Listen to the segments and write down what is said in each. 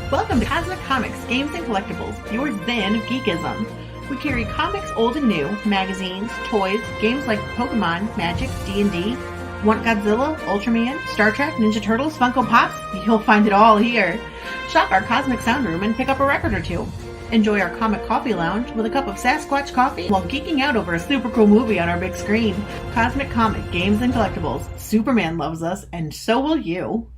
Welcome to Cosmic Comics, Games and Collectibles, your zen of geekism. We carry comics old and new, magazines, toys, games like Pokemon, Magic, D&D. Want Godzilla, Ultraman, Star Trek, Ninja Turtles, Funko Pops? You'll find it all here. Shop our Cosmic Sound Room and pick up a record or two. Enjoy our Comic Coffee Lounge with a cup of Sasquatch coffee while geeking out over a super cool movie on our big screen. Cosmic Comic, Games and Collectibles. Superman loves us, and so will you.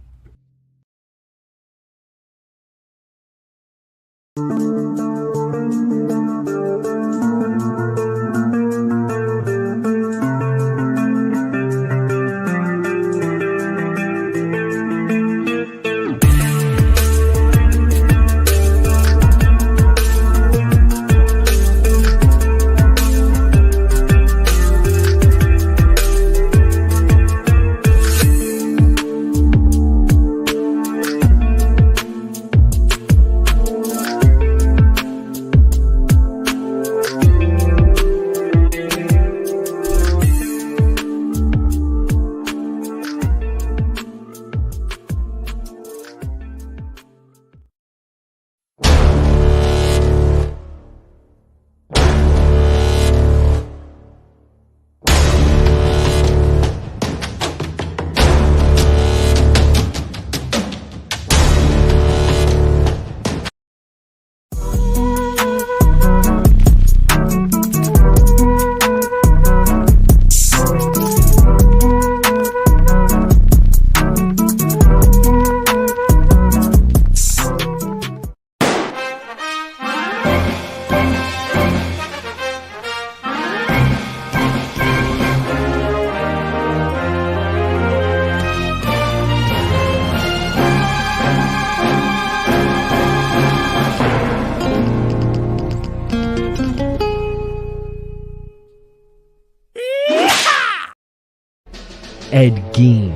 Ed Gein,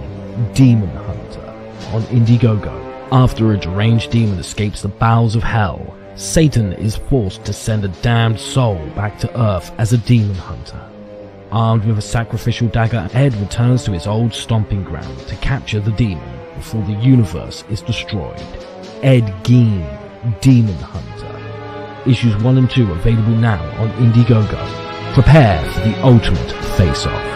Demon Hunter, on Indiegogo. After a deranged demon escapes the bowels of hell, Satan is forced to send a damned soul back to Earth as a demon hunter. Armed with a sacrificial dagger, Ed returns to his old stomping ground to capture the demon before the universe is destroyed. Ed Gein, Demon Hunter. Issues 1 and 2 available now on Indiegogo. Prepare for the ultimate face-off.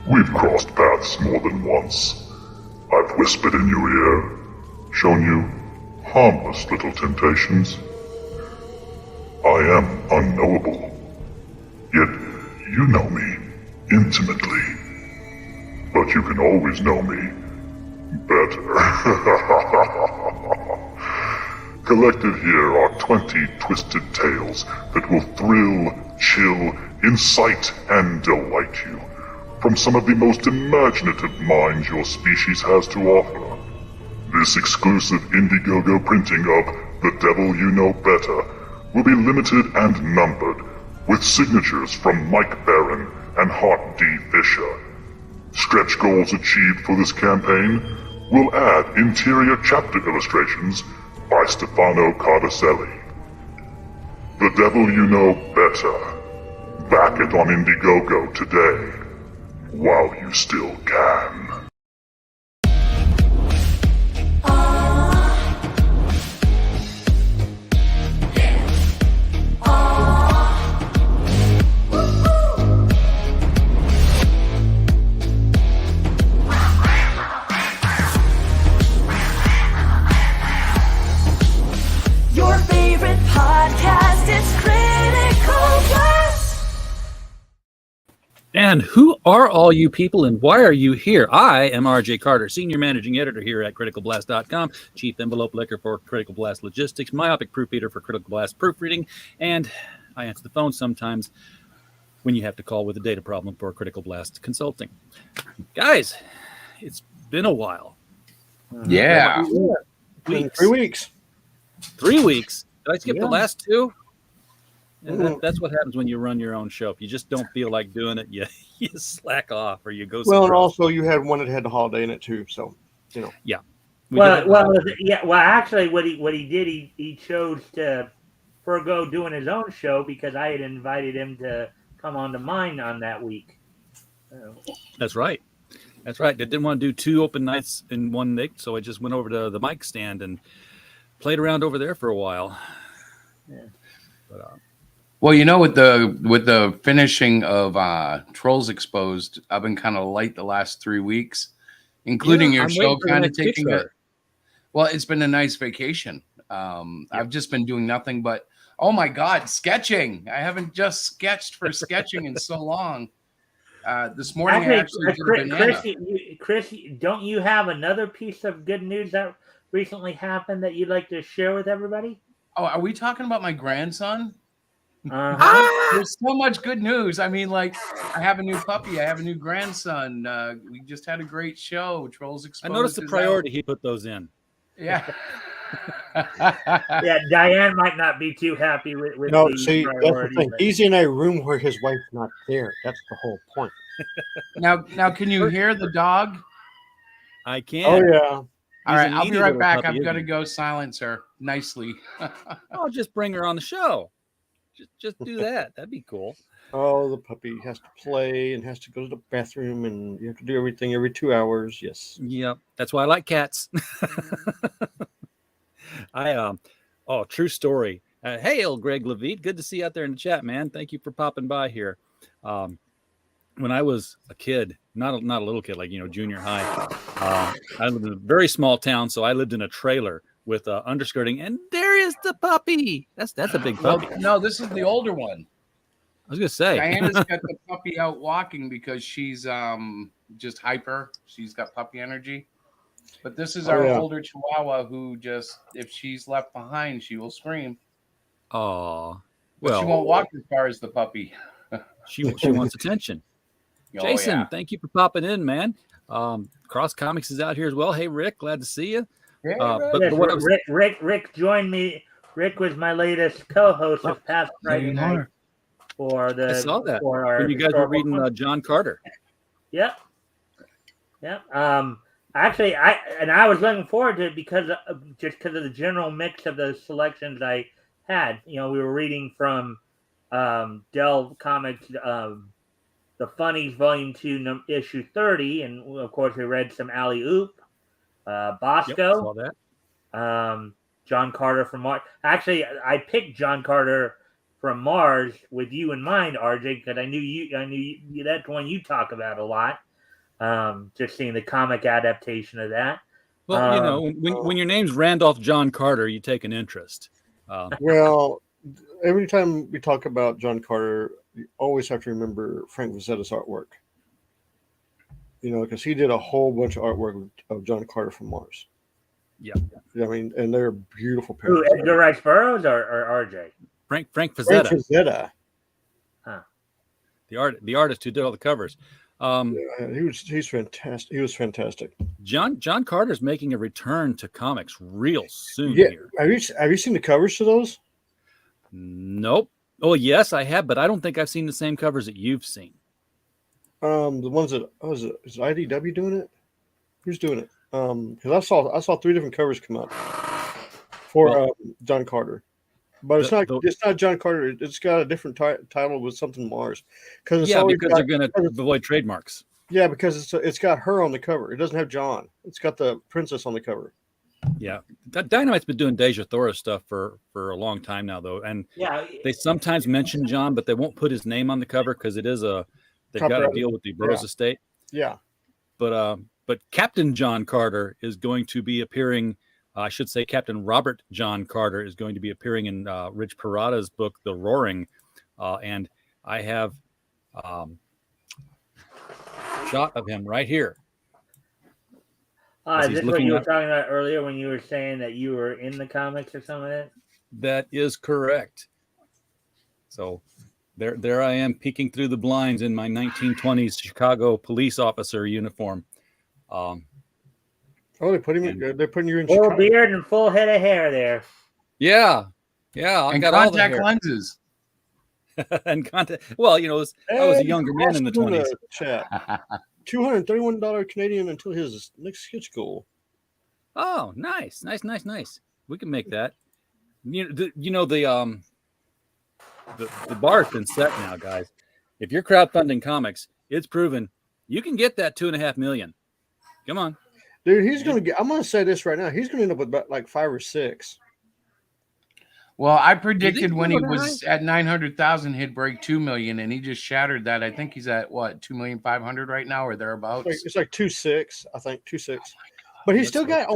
We've crossed paths more than once. I've whispered in your ear, shown you harmless little temptations. I am unknowable, yet you know me intimately. But you can always know me better. Collected here are 20 twisted tales that will thrill, chill, incite, and delight you from some of the most imaginative minds your species has to offer. This exclusive Indiegogo printing of The Devil You Know Better will be limited and numbered, with signatures from Mike Barron and Hart D. Fisher. Stretch goals achieved for this campaign will add interior chapter illustrations by Stefano Cardacelli. The Devil You Know Better. Back it on Indiegogo today, while you still can. Your favorite podcast, it's Critical Blast. And who are all you people and why are you here? I am RJ Carter, Senior Managing Editor here at CriticalBlast.com, Chief Envelope Licker for Critical Blast Logistics, Myopic Proofreader for Critical Blast Proofreading, and I answer the phone sometimes. when you have to call with a data problem for Critical Blast Consulting. Guys, it's been a while. Yeah. In 3 weeks. 3 weeks. Did I skip the Yeah. last two? And Mhm. that's what happens when you run your own show. If you just don't feel like doing it, you slack off or you go Well, somewhere and else. also you had one that had the holiday in it too. So, We did Well, have- well, yeah. Well, actually, what he did, he chose to forego doing his own show because I had invited him to come on to mine on that week. That's right. That's right. They didn't want to do 2 open nights in one night, so I just went over to the mic stand and played around over there for a while. Yeah. But, Well, with the finishing of Trolls Exposed, I've been kind of light the last 3 weeks, including yeah, your I'm show waiting for the kind of next taking Kickstarter. it. Well, it's been a nice vacation. I've just been doing nothing but, oh my God, sketching. I haven't just sketched for sketching in so long. This morning I actually did a banana. Chris, don't you have another piece of good news that recently happened that you'd like to share with everybody? Oh, are we talking about my grandson? Uh-huh. There's so much good news. I mean, like, I have a new puppy. I have a new grandson. We just had a great show. Trolls I Exposed. noticed the is priority he put those in. out. Yeah. Yeah, Diane might not be too happy with no, the see, that's the priority, thing. but- He's in a room where his wife's not there. That's the whole point. Now, can you hear the dog? I can. Oh yeah. All right, a I'll be needy right little back. puppy, I've got to isn't he? go silence her nicely. I'll just bring her on the show. Just do that. That'd be cool. Oh, the puppy has to play and has to go to the bathroom, and you have to do everything every 2 hours. Yes. Yep. That's why I like cats. True story. Hey, old Greg Levitt. Good to see you out there in the chat, man. Thank you for popping by here. When I was a kid, not a little kid, like, junior high, I lived in a very small town, so I lived in a trailer with underskirting, and there is the puppy. That's a big puppy. No, this is the older one. I was gonna say. Diana's got the puppy out walking because she's just hyper. She's got puppy energy. But this is our older Chihuahua who just, if she's left behind, she will scream. Oh, But she won't walk as far as the puppy. she wants attention. Oh, Jason, yeah. thank you for popping in, man. Cross Comics is out here as well. Hey, Rick, glad to see you. Yeah, But Yes, what I was- Rick joined me. Rick was my latest co-host of past Friday night for the. I saw that for our when you guys were historical reading fun. John Carter. Yep. Actually, I was looking forward to it because of the general mix of the selections I had. We were reading from Dell Comics, The Funnies, Volume 2, Issue 30, and of course we read some Alley Oop, Yep, Bosco, saw that. John Carter from Mars. Actually, I picked John Carter from Mars with you in mind, RJ, because I knew you. That's one you talk about a lot. Just seeing the comic adaptation of that. Well, when your name's Randolph John Carter, you take an interest. Well, every time we talk about John Carter, you always have to remember Frank Vazetta's artwork. Because he did a whole bunch of artwork of John Carter from Mars. Yeah. I mean, and they're beautiful Who, pictures. Edgar Rice Burroughs or RJ? Frank Frank Frazetta, Frazetta. the artist who did all the covers. He's fantastic. He was fantastic. John Carter's making a return to comics real soon Yeah. here. Have you seen the covers to those? Nope. Oh, yes, I have, but I don't think I've seen the same covers that you've seen. The ones that is IDW doing it? Who's doing it? Because I saw 3 different covers come up for John Carter, but it's not John Carter. It's got a different title with something Mars. Because they're going to avoid trademarks. Yeah, because it's got her on the cover. It doesn't have John. It's got the princess on the cover. Yeah, Dynamite's been doing Deja Thoris stuff for a long time now, though, and Yeah. they sometimes mention John, but they won't put his name on the cover because they've got to deal with the Burroughs estate. Yeah, but Captain John Carter is going to be appearing. I should say Captain Robert John Carter is going to be appearing in Rich Parada's book, The Roaring, and I have a shot of him right here. Is this what you were talking about earlier when you were saying that you were in the comics or something like that? That is correct. So There I am peeking through the blinds in my 1920s Chicago police officer uniform. Oh, they put him. They're putting you in Full Chicago. beard and full head of hair there. Yeah. I've And got all the contact hair. lenses. And contact. Well, I was a younger man in the 20s. Chat. $231 Canadian until his next sketch goal. Oh, nice. We can make that. The bar's been set now, guys. If you're crowdfunding comics, it's proven you can get that $2.5 million. Come on, dude. He's gonna get. I'm gonna say this right now. He's gonna end up with about like 5 or 6. Well, I predicted when he was at 900,000, he'd break 2 million, and he just shattered that. I think he's at what 2,500,000 right now, or thereabouts. It's like 2.6, I think 2.6. But he's still got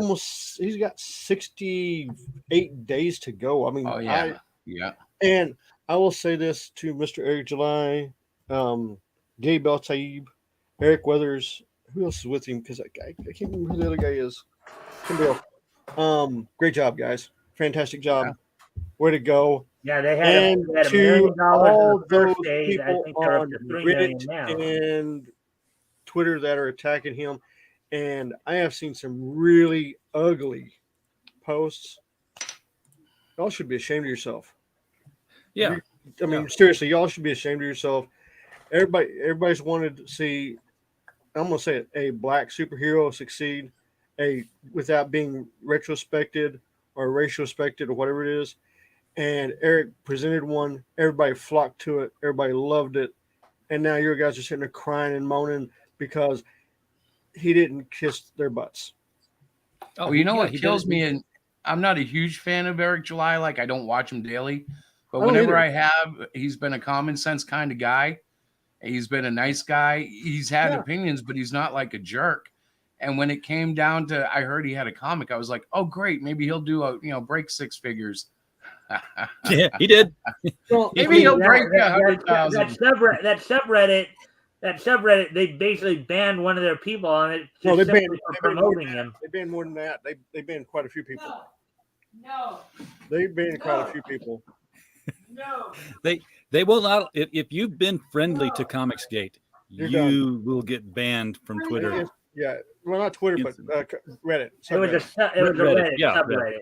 he's got 68 days to go. I mean, oh yeah, yeah. And I will say this to Mr. Eric July, Gabe Beltaib, Eric Weathers. Who else is with him? Because I can't remember who the other guy is. Great job, guys. Fantastic job. Yeah. Way to go. Yeah, they had $1 million all the first those day. people I think they're up to $3 million Reddit now. and Twitter that are attacking him. And I have seen some really ugly posts. Y'all should be ashamed of yourself. Yeah. I mean, seriously, y'all should be ashamed of yourself. Everybody's wanted to see, I'm going to say it, a black superhero succeed, without being retrospected or racial-spected or whatever it is. And Eric presented one. Everybody flocked to it. Everybody loved it. And now your guys are sitting there crying and moaning because he didn't kiss their butts. Oh, well, you know what kills me? And I'm not a huge fan of Eric July. Like, I don't watch him daily. But whenever I have, he's been a common sense kind of guy. He's been a nice guy. He's had opinions, but he's not like a jerk. And when it came down to, I heard he had a comic, I was like, oh, great. Maybe he'll do break 6 figures. Yeah, he did. Well, maybe he'll break 100,000. That subreddit, they basically banned one of their people on it. No, they banned for promoting him. They banned more than that. They banned quite a few people. No. They banned quite a few people. No. They will not. If you've been friendly to Comicsgate, you will get banned from Twitter. Yeah, well, not Twitter, but Reddit. It was a Reddit subreddit.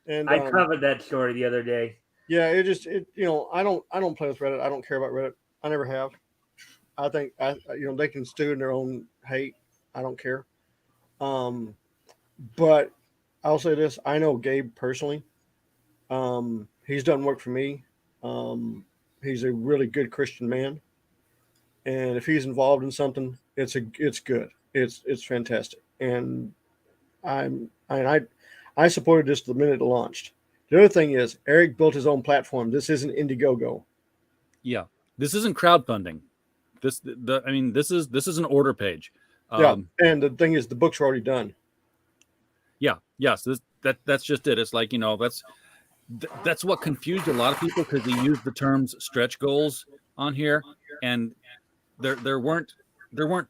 And I covered that story the other day. Yeah, I don't play with Reddit. I don't care about Reddit. I never have. I think they can stew in their own hate. I don't care. But I'll say this: I know Gabe personally. He's done work for me. He's a really good Christian man, and if he's involved in something, it's good. It's fantastic, and I supported this the minute it launched. The other thing is Eric built his own platform. This isn't Indiegogo. Yeah, this isn't crowdfunding. This is an order page. And the thing is, the books are already done. Yeah, yes, that's just it. It's like that's what confused a lot of people because he used the terms stretch goals on here, and there weren't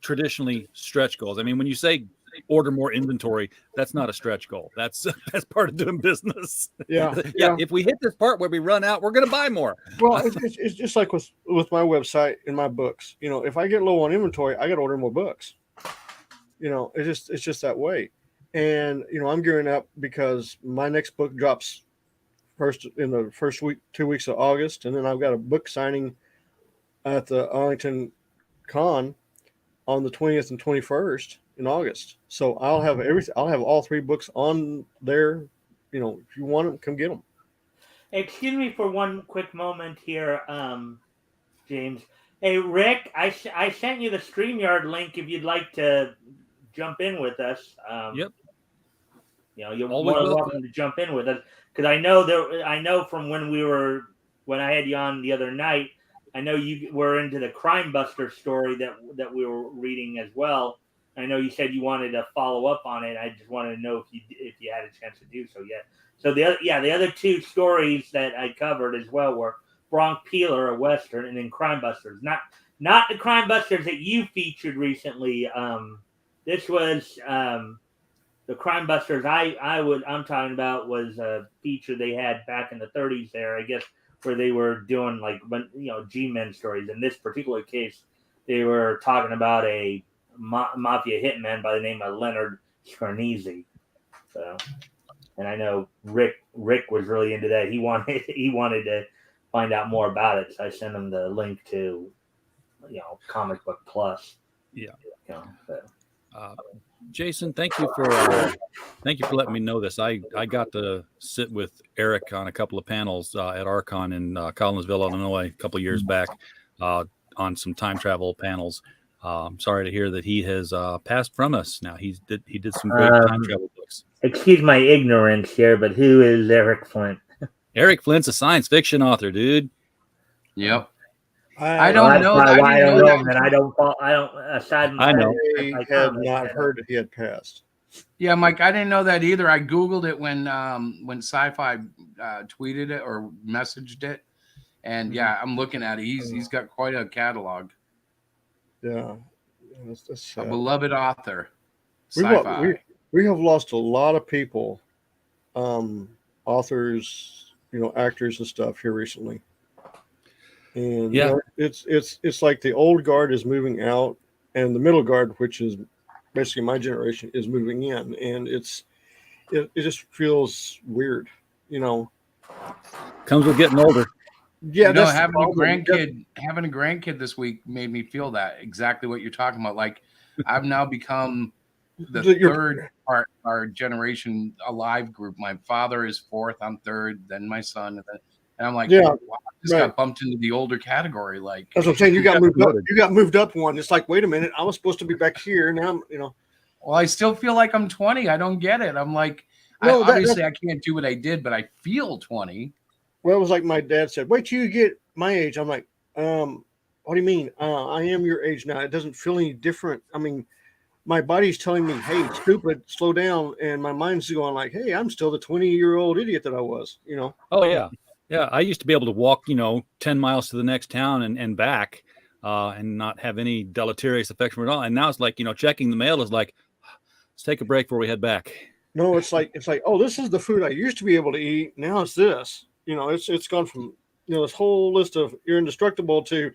traditionally stretch goals. I mean, when you say order more inventory, that's not a stretch goal. That's part of doing business. Yeah. If we hit this part where we run out, we're going to buy more. Well, it's just like with my website and my books. If I get low on inventory, I got to order more books. It's just that way. And I'm gearing up because my next book drops in the first 2 weeks of August, and then I've got a book signing at the Arlington Con on the 20th and 21st in August. So I'll have everything. I'll have all 3 books on there. If you want them, come get them. Excuse me for one quick moment here, James. Hey, Rick, I sent you the StreamYard link if you'd like to jump in with us. Yep. You're more than welcome to jump in with us because I know from when I had you on the other night, I know you were into the Crime Buster story that we were reading as well. I know you said you wanted to follow up on it. I just wanted to know if you had a chance to do so yet. So the other 2 stories that I covered as well were Bronc Peeler, a Western, and then Crime Busters. Not the Crime Busters that you featured recently. This was the Crime Busters I'm talking about was a feature they had back in the 30s there, I guess, where they were doing like G-men stories. In this particular case, they were talking about a mafia hitman by the name of Leonard Scarnese. So, and I know Rick was really into that. He wanted to find out more about it. So I sent him the link to, Comic Book Plus. Yeah. So. Jason, thank you for letting me know this. I got to sit with Eric on a couple of panels at Archon in Collinsville, Illinois, a couple of years back on some time travel panels. I'm sorry to hear that he has passed from us. Now he did some great time travel books. Excuse my ignorance here, but who is Eric Flint? Eric Flint's a science fiction author, dude. Yep. I don't know. I don't know him, and I don't. Aside from I know. I had not heard that he had passed. Yeah, Mike, I didn't know that either. I Googled it when Sci-Fi tweeted it or messaged it, and yeah, I'm looking at it. He's got quite a catalog. Yeah, that's a beloved author. We have lost a lot of people, authors, actors and stuff here recently. And yeah, it's like the old guard is moving out, and the middle guard, which is basically my generation, is moving in, and it just feels weird, Comes with getting older. Yeah, having a grandkid this week made me feel that exactly what you're talking about. Like I've now become the third part of our generation alive group. My father is fourth, I'm third, then my son, and I'm like, wow, I just got bumped into the older category. Like that's what I'm saying. You got moved up. You got moved up one. It's like, wait a minute, I was supposed to be back here. Now I'm, Well, I still feel like I'm 20. I don't get it. I'm like, obviously I can't do what I did, but I feel 20. Well, it was like my dad said, wait till you get my age. I'm like, what do you mean? I am your age now. It doesn't feel any different. I mean, my body's telling me, hey, stupid, slow down. And my mind's going like, hey, I'm still the 20-year-old idiot that I was, Oh, yeah. Yeah, I used to be able to walk, 10 miles to the next town and back and not have any deleterious effects from it all. And now it's like, checking the mail is like, let's take a break before we head back. No, it's like, oh, this is the food I used to be able to eat. Now it's this. It's gone from, this whole list of you're indestructible to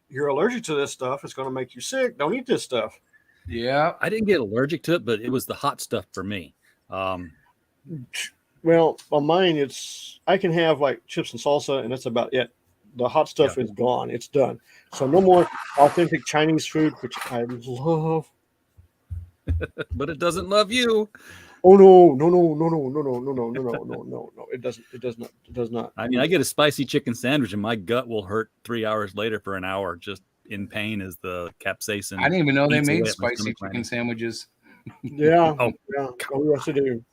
you're allergic to this stuff. It's going to make you sick. Don't eat this stuff. Yeah. I didn't get allergic to it, but it was the hot stuff for me. Well, on mine, I can have like chips and salsa, and that's about it. The hot stuff is gone. It's done. So no more authentic Chinese food, which I love. But it doesn't love you. Oh no! It doesn't. It does not. I mean, I get a spicy chicken sandwich, and my gut will hurt 3 hours later for an hour, just in pain as the capsaicin. I didn't even know they made spicy chicken sandwiches. Yeah. Oh, yes, they do.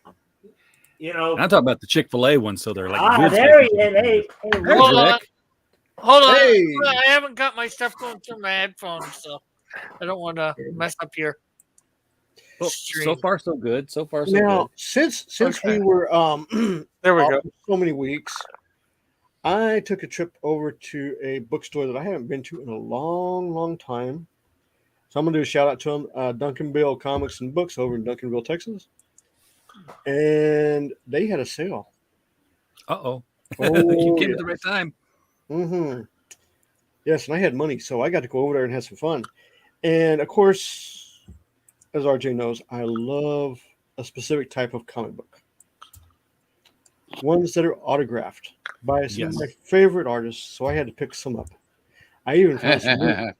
I'm talking about the Chick-fil-A ones, so they're like. There he is. Hey, hold on. Hey. I haven't got my stuff going through my headphones, so I don't want to mess up your. Well, so far, so good. So far, so now, good. since we were there we go. So many weeks, I took a trip over to a bookstore that I haven't been to in a long time. So I'm gonna do a shout out to them, Duncanville Comics and Books over in Duncanville, Texas, and they had a sale. Oh, you came at the right time. Mm-hmm. Yes, and I had money, so I got to go over there and have some fun. And of course, as RJ knows, I love a specific type of comic book. Ones that are autographed by some of my favorite artists, so I had to pick some up. I even found some.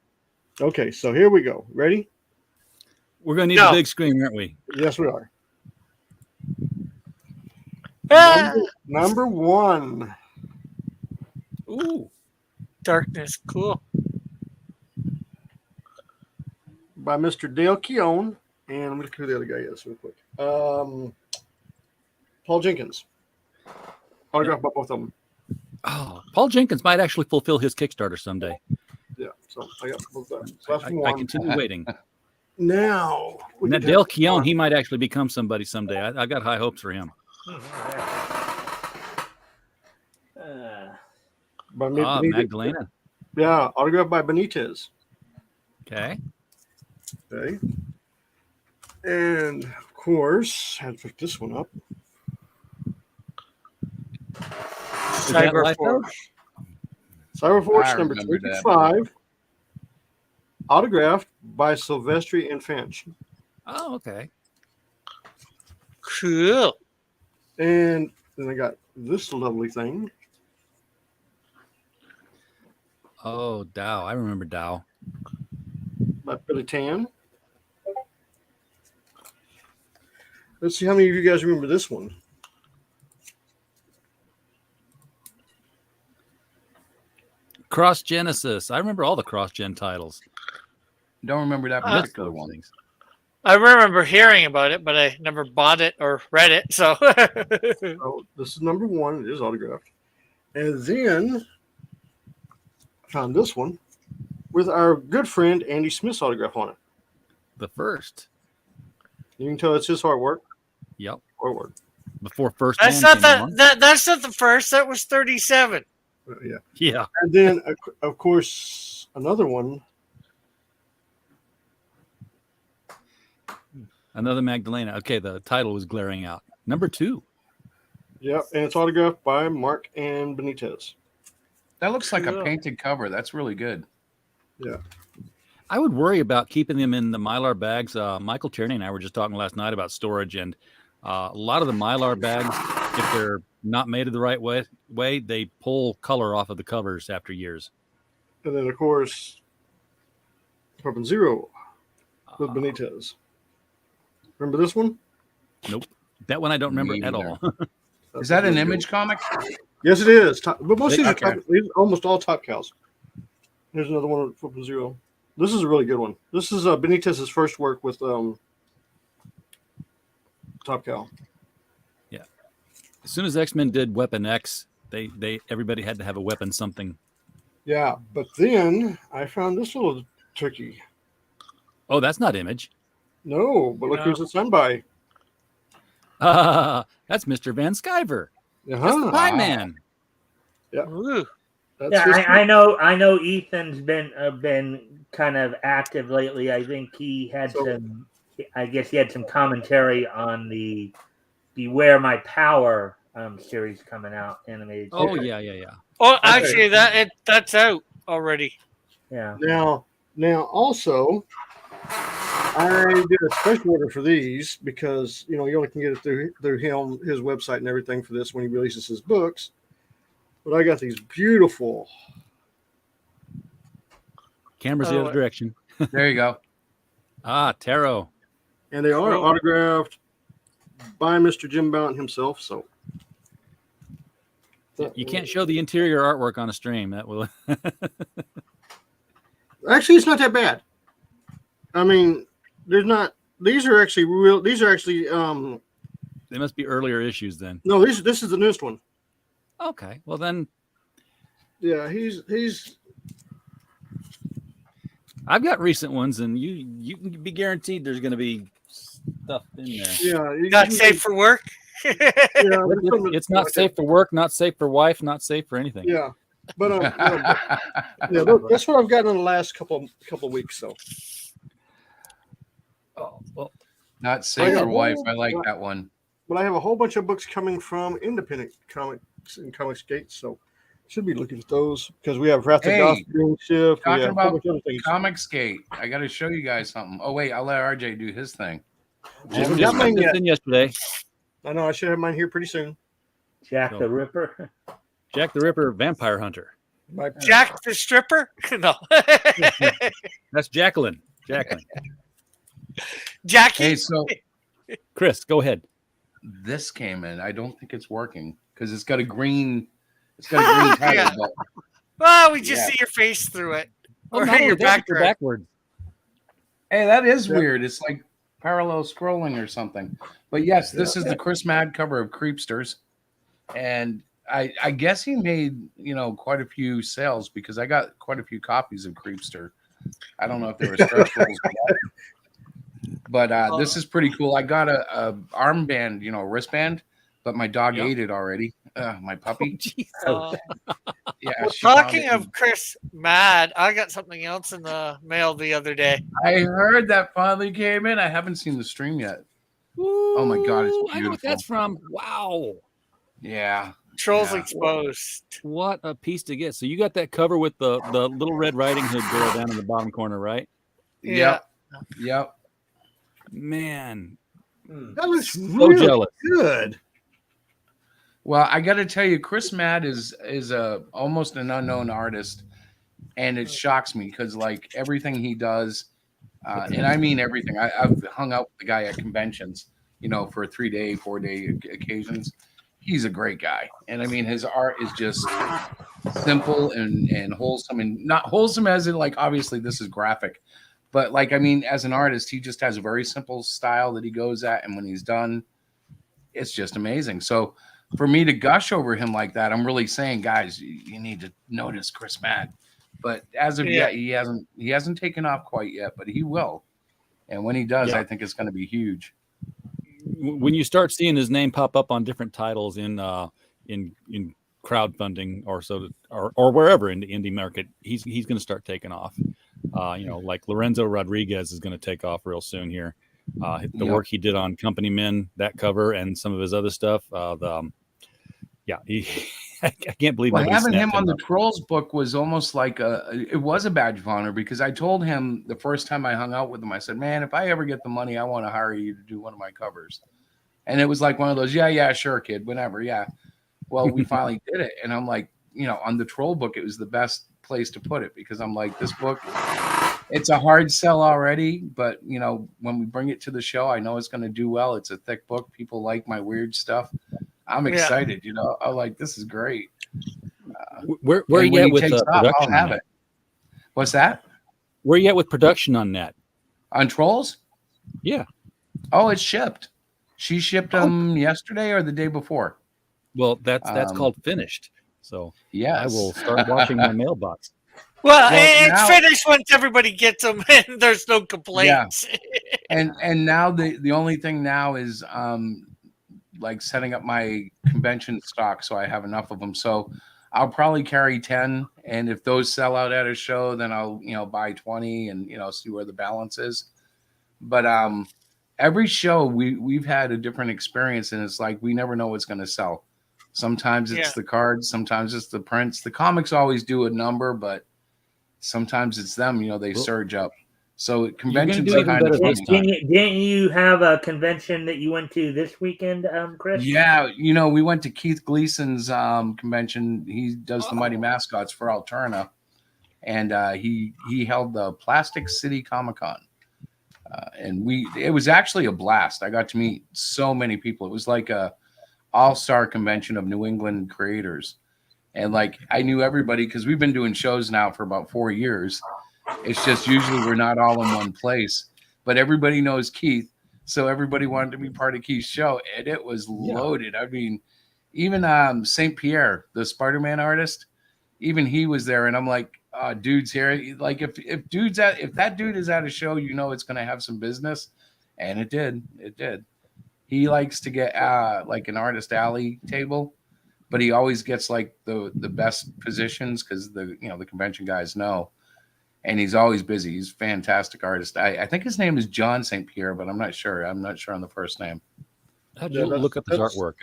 Okay, so here we go. Ready? We're going to need a big screen, aren't we? Yes, we are. Number one. Ooh. Darkness. Cool. By Mr. Dale Keown. And I'm going to who the other guy is real quick. Paul Jenkins. Autographed by both of them. Oh, Paul Jenkins might actually fulfill his Kickstarter someday. Yeah, so I got both of them. So I continue waiting. Now Dale Keown, he might actually become somebody someday. I've got high hopes for him. Magdalena. Yeah, autographed by Benitez. Okay. And of course, I had to pick this one up. Cyberforce. Cyberforce I number remember that. 25, autographed by Silvestri and Finch. Oh, okay. Cool. And then I got this lovely thing. Oh, Dow. I remember Dow. By Billy Tan. Let's see how many of you guys remember this one. Cross Genesis. I remember all the Cross Gen titles. Don't remember that Yes, particular those one. things. I remember hearing about it, but I never bought it or read it. So Oh, this is number 1. It is autographed. And then I found this one with our good friend Andy Smith's autograph on it. The first. You can tell it's his artwork. Yep. Artwork. Before First that's Man not came along. that's not the first. That was 37. Yeah. Yeah. And then, of course, another one. Another Magdalena. Okay, the title was glaring out. Number 2. Yep. And it's autographed by Mark and Benitez. That looks like Cool. a painted cover. That's really good. Yeah. I would worry about keeping them in the Mylar bags. Michael Tierney and I were just talking last night about storage, and a lot of the Mylar bags, if they're not made the right way, they pull color off of the covers after years. And then, of course, Carbon Zero with Benitez. Remember this one? Nope. That one I don't remember Me at neither. all. Is that an Image comic? Yes, it is. But most of these are Okay. these are almost all Top Cows. Here's another one with Carbon Zero. This is a really good one. This is Benitez's first work with Top Cow. As soon as X-Men did Weapon X, they everybody had to have a weapon something. Yeah, but then I found this little turkey. Oh, that's not Image. No, but look No. who's it's done by. That's Mr. Van Sciver. That's the Uh-huh. Pie Man. Ooh. That's Yeah, his- I know. Ethan's been kind of active lately. I think he had So- some. I guess he had some commentary on the Beware My Power series coming out, animated. Oh series. yeah. Oh, Okay. actually, that's out already. Yeah. Now also, I did a special order for these because you only can get it through him, his website, and everything for this when he releases his books. But I got these beautiful. Camera's the Oh, other direction. There you go. Tarot. And they are Cool. autographed by Mr. Jim Bount himself. So You can't show the interior artwork on a stream. That will. Actually, it's not that bad. I mean, there's not. These are actually real. These are actually. They must be earlier issues then. No, this is the newest one. Okay. Well then, Yeah, he's. I've got recent ones, and you can be guaranteed there's going to be stuff in there. Yeah, Not safe for work. Yeah, there's something- It's not safe for work, not safe for wife, not safe for anything. Yeah, but that's what I've gotten in the last couple of weeks. So Oh, well, Not safe Yeah. for wife. I like that one. but I have a whole bunch of books coming from independent comics and Comicsgate, so should be looking at those because we have Wrath of Hey, Goth, Green Shift, we talking have a about whole bunch of other things. Comicsgate. I got to show you guys something. Oh wait, I'll let RJ do his thing. Just just got mine got this yet. in yesterday. I know I should have mine here pretty soon. Jack So- the Ripper. Jack the Ripper, Vampire Hunter. My, Jack the stripper? No. That's Jacqueline. Jacqueline. Jackie. Hey, so Chris, go ahead. this came in. I don't think it's working because it's got a green. It's got a green title. Yeah. But Well, we just Yeah. see your face through it. Oh, Or not only your that, but you're background. backward. hey, that is Yeah. weird. It's like parallel scrolling or something. But yes, this is the Chris Mad cover of Creepsters, and I guess he made quite a few sales because I got quite a few copies of Creepster. I don't know if they were stretch goals, but this is pretty cool. I got a armband, wristband, but my dog Yeah. ate it already. My puppy. Jeez. Yeah. Well, she found talking it. of Chris Mad, I got something else in the mail the other day. I heard that finally came in. I haven't seen the stream yet. Oh my God, it's Ooh, I know what beautiful. that's from. Wow. Yeah, Trolls Yeah. exposed. What a piece to get. So you got that cover with the little Red Riding Hood girl down in the bottom corner, right? Yeah. Yep. Man, That looks so really jealous. good. Well, I got to tell you, Chris Madd is almost an unknown artist, and it shocks me because like everything he does, and I mean everything. I've hung out with the guy at conventions, for 3-day, 4-day occasions. He's a great guy, and I mean his art is just simple and wholesome, and not wholesome as in like obviously this is graphic, but like I mean as an artist, he just has a very simple style that he goes at, and when he's done, it's just amazing. So for me to gush over him like that, I'm really saying, guys, you need to notice Chris Madd. But as of yet, he hasn't taken off quite yet, but he will. And when he does, I think it's going to be huge. When you start seeing his name pop up on different titles in crowdfunding or wherever in the indie market, he's going to start taking off. Like Lorenzo Rodriguez is going to take off real soon here. The work he did on Company Men, that cover, and some of his other stuff. I can't believe having him on the Trolls book was almost like it was a badge of honor, because I told him the first time I hung out with him, I said, man, if I ever get the money, I want to hire you to do one of my covers. And it was like one of those, yeah, sure, kid, whenever. Yeah. Well, we finally did it. And I'm like, on the Troll book, it was the best place to put it, because I'm like, this book, it's a hard sell already, but when we bring it to the show, I know it's going to do well. It's a thick book. People like my weird stuff. I'm excited. I'm like, this is great. Where are you at with production? I'll have it. What's that? Where are you at with production on that? On Trolls? Yeah. Oh, it's shipped. She shipped them yesterday or the day before. Well, that's called finished. So yeah, I will start watching my mailbox. Well, it's finished once everybody gets them, and there's no complaints. Yeah. And now the only thing now is like setting up my convention stock so I have enough of them. So I'll probably carry 10, and if those sell out at a show, then I'll buy 20 and see where the balance is. But every show we've had a different experience, and it's like we never know what's going to sell. Sometimes it's the cards, sometimes it's the prints. The comics always do a number, but sometimes it's them. They surge up. So conventions are kind of fun. Didn't you have a convention that you went to this weekend, Chris? Yeah, we went to Keith Gleason's convention. He does the Mighty Mascots for Alterna, and he held the Plastic City Comic-Con. And it was actually a blast. I got to meet so many people. It was like a all-star convention of New England creators. And like I knew everybody because we've been doing shows now for about 4 years. It's just usually we're not all in one place, but everybody knows Keith. So everybody wanted to be part of Keith's show, and it was loaded. I mean, even St. Pierre, the Spider-Man artist, even he was there. And I'm like, dude's here. Like if that dude is at a show, it's going to have some business. And it did. He likes to get like an artist alley table, but he always gets like the best positions because the convention guys know. And he's always busy. He's a fantastic artist. I think his name is John St. Pierre, but I'm not sure. I'm not sure on the first name. How'd you look up his artwork?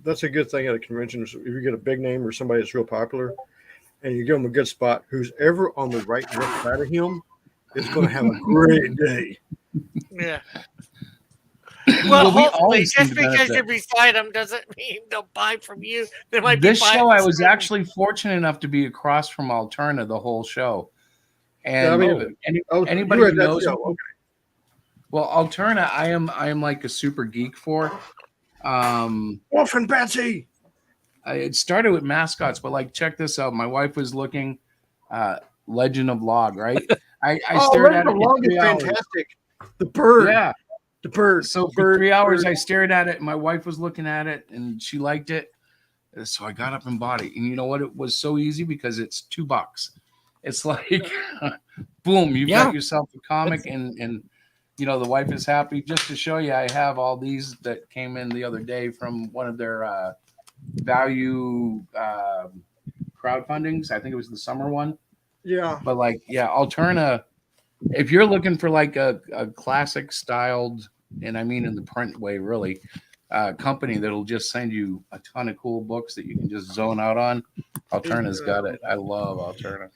That's a good thing at a convention. If you get a big name or somebody that's real popular, and you give them a good spot, who's ever on the right side of him is going to have a great day. Yeah. Well, hopefully, just because you're beside them doesn't mean they'll buy from you. They might this show, I was actually fortunate enough to be across from Alterna the whole show. And anybody who knows, well, Alterna, I am like a super geek for. Orphan Betsy. It started with mascots, but like, check this out. My wife was looking Legend of Log, right? I stared at it. Log is fantastic. The bird. Yeah. The bird. So for 3 hours, I stared at it. My wife was looking at it, and she liked it. So I got up and bought it. And you know what? It was so easy because it's $2. It's like, boom, you've got yourself a comic, and the wife is happy. Just to show you, I have all these that came in the other day from one of their value crowdfundings. I think it was the summer one. Yeah. But Alterna, if you're looking for like a classic styled, and I mean in the print way, really, company that'll just send you a ton of cool books that you can just zone out on. Alterna's got it. I love Alterna.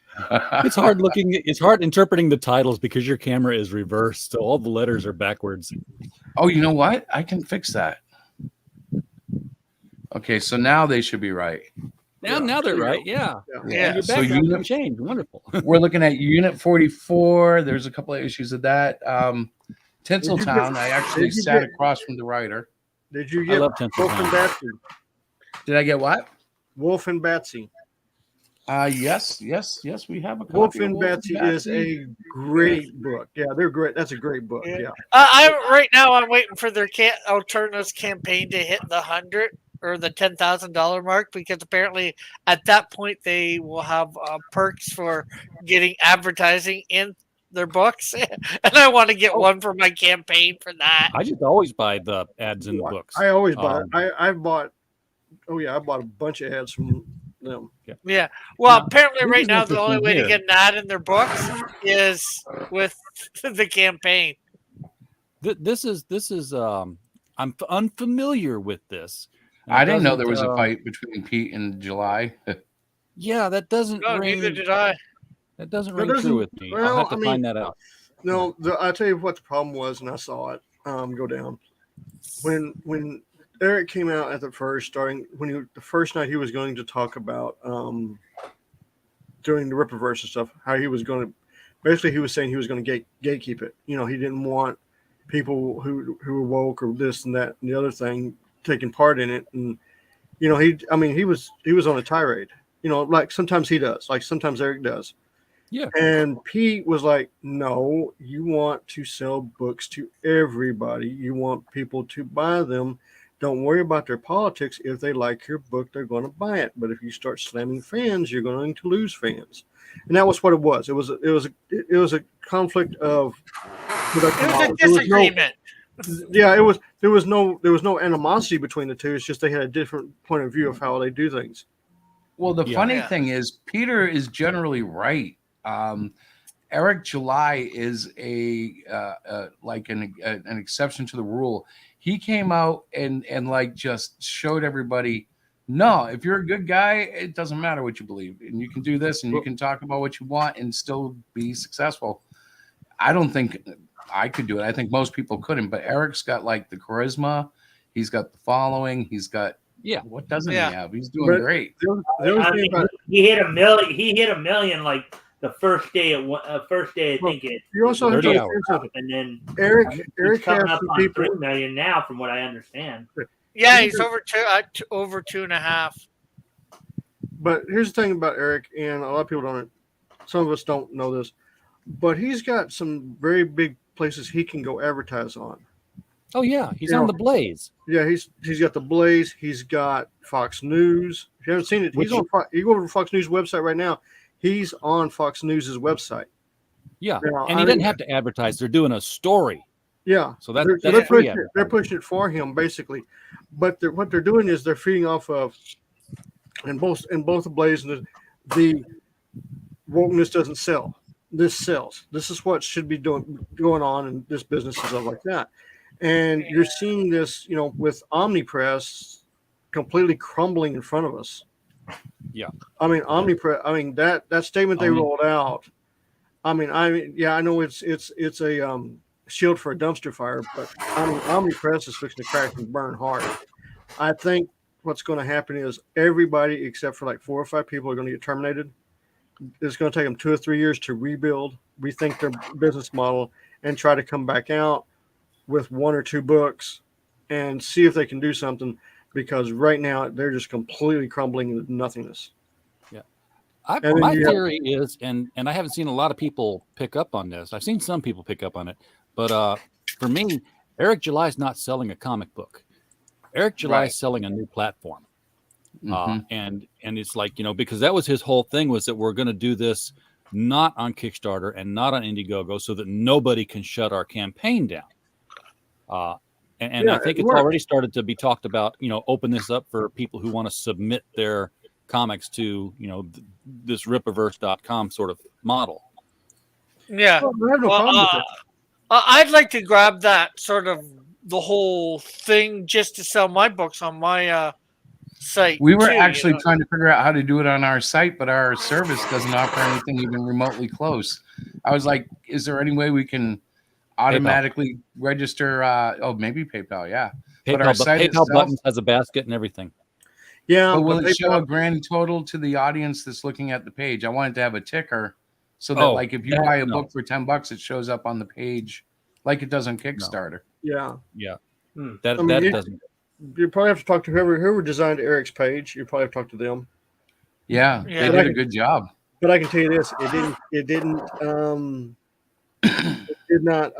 It's hard looking. It's hard interpreting the titles because your camera is reversed, so all the letters are backwards. Oh, you know what? I can fix that. Okay, so now they should be right. Now they're right. Yeah. Yeah. So unit changed. Wonderful. We're looking at Unit 44. There's a couple of issues of that. Tinseltown. I actually sat across from the writer. Did you I get love Wolf and Tinseltown. Batsy? Did I get what? Wolf and Batsy. Yes, we have a copy. Wolf of and Batsy is a great book. Yeah, they're great. That's a great book. Yeah. Right now I'm waiting for their Alterna's campaign to hit the 100 or the $10,000 mark, because apparently at that point they will have perks for getting advertising in their books, and I want to get one for my campaign for that. I just always buy the ads in the books. I always buy. I bought. Oh yeah, I bought a bunch of ads from them. Yeah. Well, apparently this right is now the only way to interesting get an ad in their books is with the campaign. This is I'm unfamiliar with this. I didn't know there was a fight between Pete and July. Yeah, that doesn't No, ring. neither did I. That doesn't ring true with me. I'll have to find that out. No, I'll tell you what the problem was, and I saw it go down when Eric came out at the first, the first night he was going to talk about during the Rippaverse and stuff, how he was going to basically he was saying he was going to gatekeep it. You know, he didn't want people who were woke or this and that and the other thing taking part in it. And you know, he was on a tirade. You know, like sometimes he does, like sometimes Eric does. Yeah. And Pete was like, no, you want to sell books to everybody. You want people to buy them. Don't worry about their politics. If they like your book, they're going to buy it. But if you start slamming fans, you're going to lose fans. And that was what it was. It was a conflict of production. It was a disagreement. There was no animosity between the two. It's just they had a different point of view of how they do things. Well, the funny thing is, Peter is generally right. Eric July is like an exception to the rule. He came out and like just showed everybody, no, if you're a good guy, it doesn't matter what you believe, and you can do this, and you can talk about what you want and still be successful. I don't think I could do it. I think most people couldn't, but Eric's got like the charisma. He's got the following. He's got what doesn't he have? He's doing great. He hit a million. He hit a million like the first day. I think it. You also have to something, and then Eric he's coming has up some on people. 3 million now, from what I understand. Yeah, he's over 2.5. But here's the thing about Eric, and a lot of people don't. Some of us don't know this, but he's got some very big places he can go advertise on. Oh yeah, he's on the Blaze. Yeah, he's got the Blaze. He's got Fox News. If you haven't seen it, he's on. You go over to Fox News website right now. He's on Fox News's website. Yeah, and he doesn't have to advertise. They're doing a story. Yeah, so they're pushing it for him basically. But what they're doing is they're feeding off of, in both the Blaze and the wokeness doesn't sell. This sells. This is what should be going on in this business and stuff like that. And you're seeing this, with Omnipress completely crumbling in front of us. Yeah. I mean, Omnipress. I mean that statement they rolled out. I know it's a shield for a dumpster fire, but Omnipress is fixing to crack and burn hard. I think what's going to happen is everybody except for like 4 or 5 people are going to get terminated. It's going to take them 2 or 3 years to rebuild, rethink their business model, and try to come back out with 1 or 2 books and see if they can do something, because right now they're just completely crumbling into nothingness. Yeah. My theory is, and I haven't seen a lot of people pick up on this. I've seen some people pick up on it, but for me, Eric July is not selling a comic book. Eric July is selling a new platform. And it's like, because that was his whole thing, was that we're going to do this not on Kickstarter and not on Indiegogo so that nobody can shut our campaign down. I think it's already started to be talked about, open this up for people who want to submit their comics to, this Rippaverse.com sort of model. Yeah. I'd like to grab that sort of the whole thing just to sell my books on my site. We were too, actually you know? trying to figure out how to do it on our site, but our service doesn't offer anything even remotely close. I was like, is there any way we can automatically register? Maybe PayPal, yeah. But our site PayPal itself, buttons has a basket and everything. Yeah, but will but it show a PayPal, grand total to the audience that's looking at the page? I want it to have a ticker so that, Oh, like, if you that- buy a no. book for $10, it shows up on the page like it does on Kickstarter. yeah. Yeah, Hmm. that I mean, you- doesn't. You probably have to talk to whoever designed Eric's page. You probably have to talk to them. Yeah, Yeah. they did a good job. But I can tell you this: it did not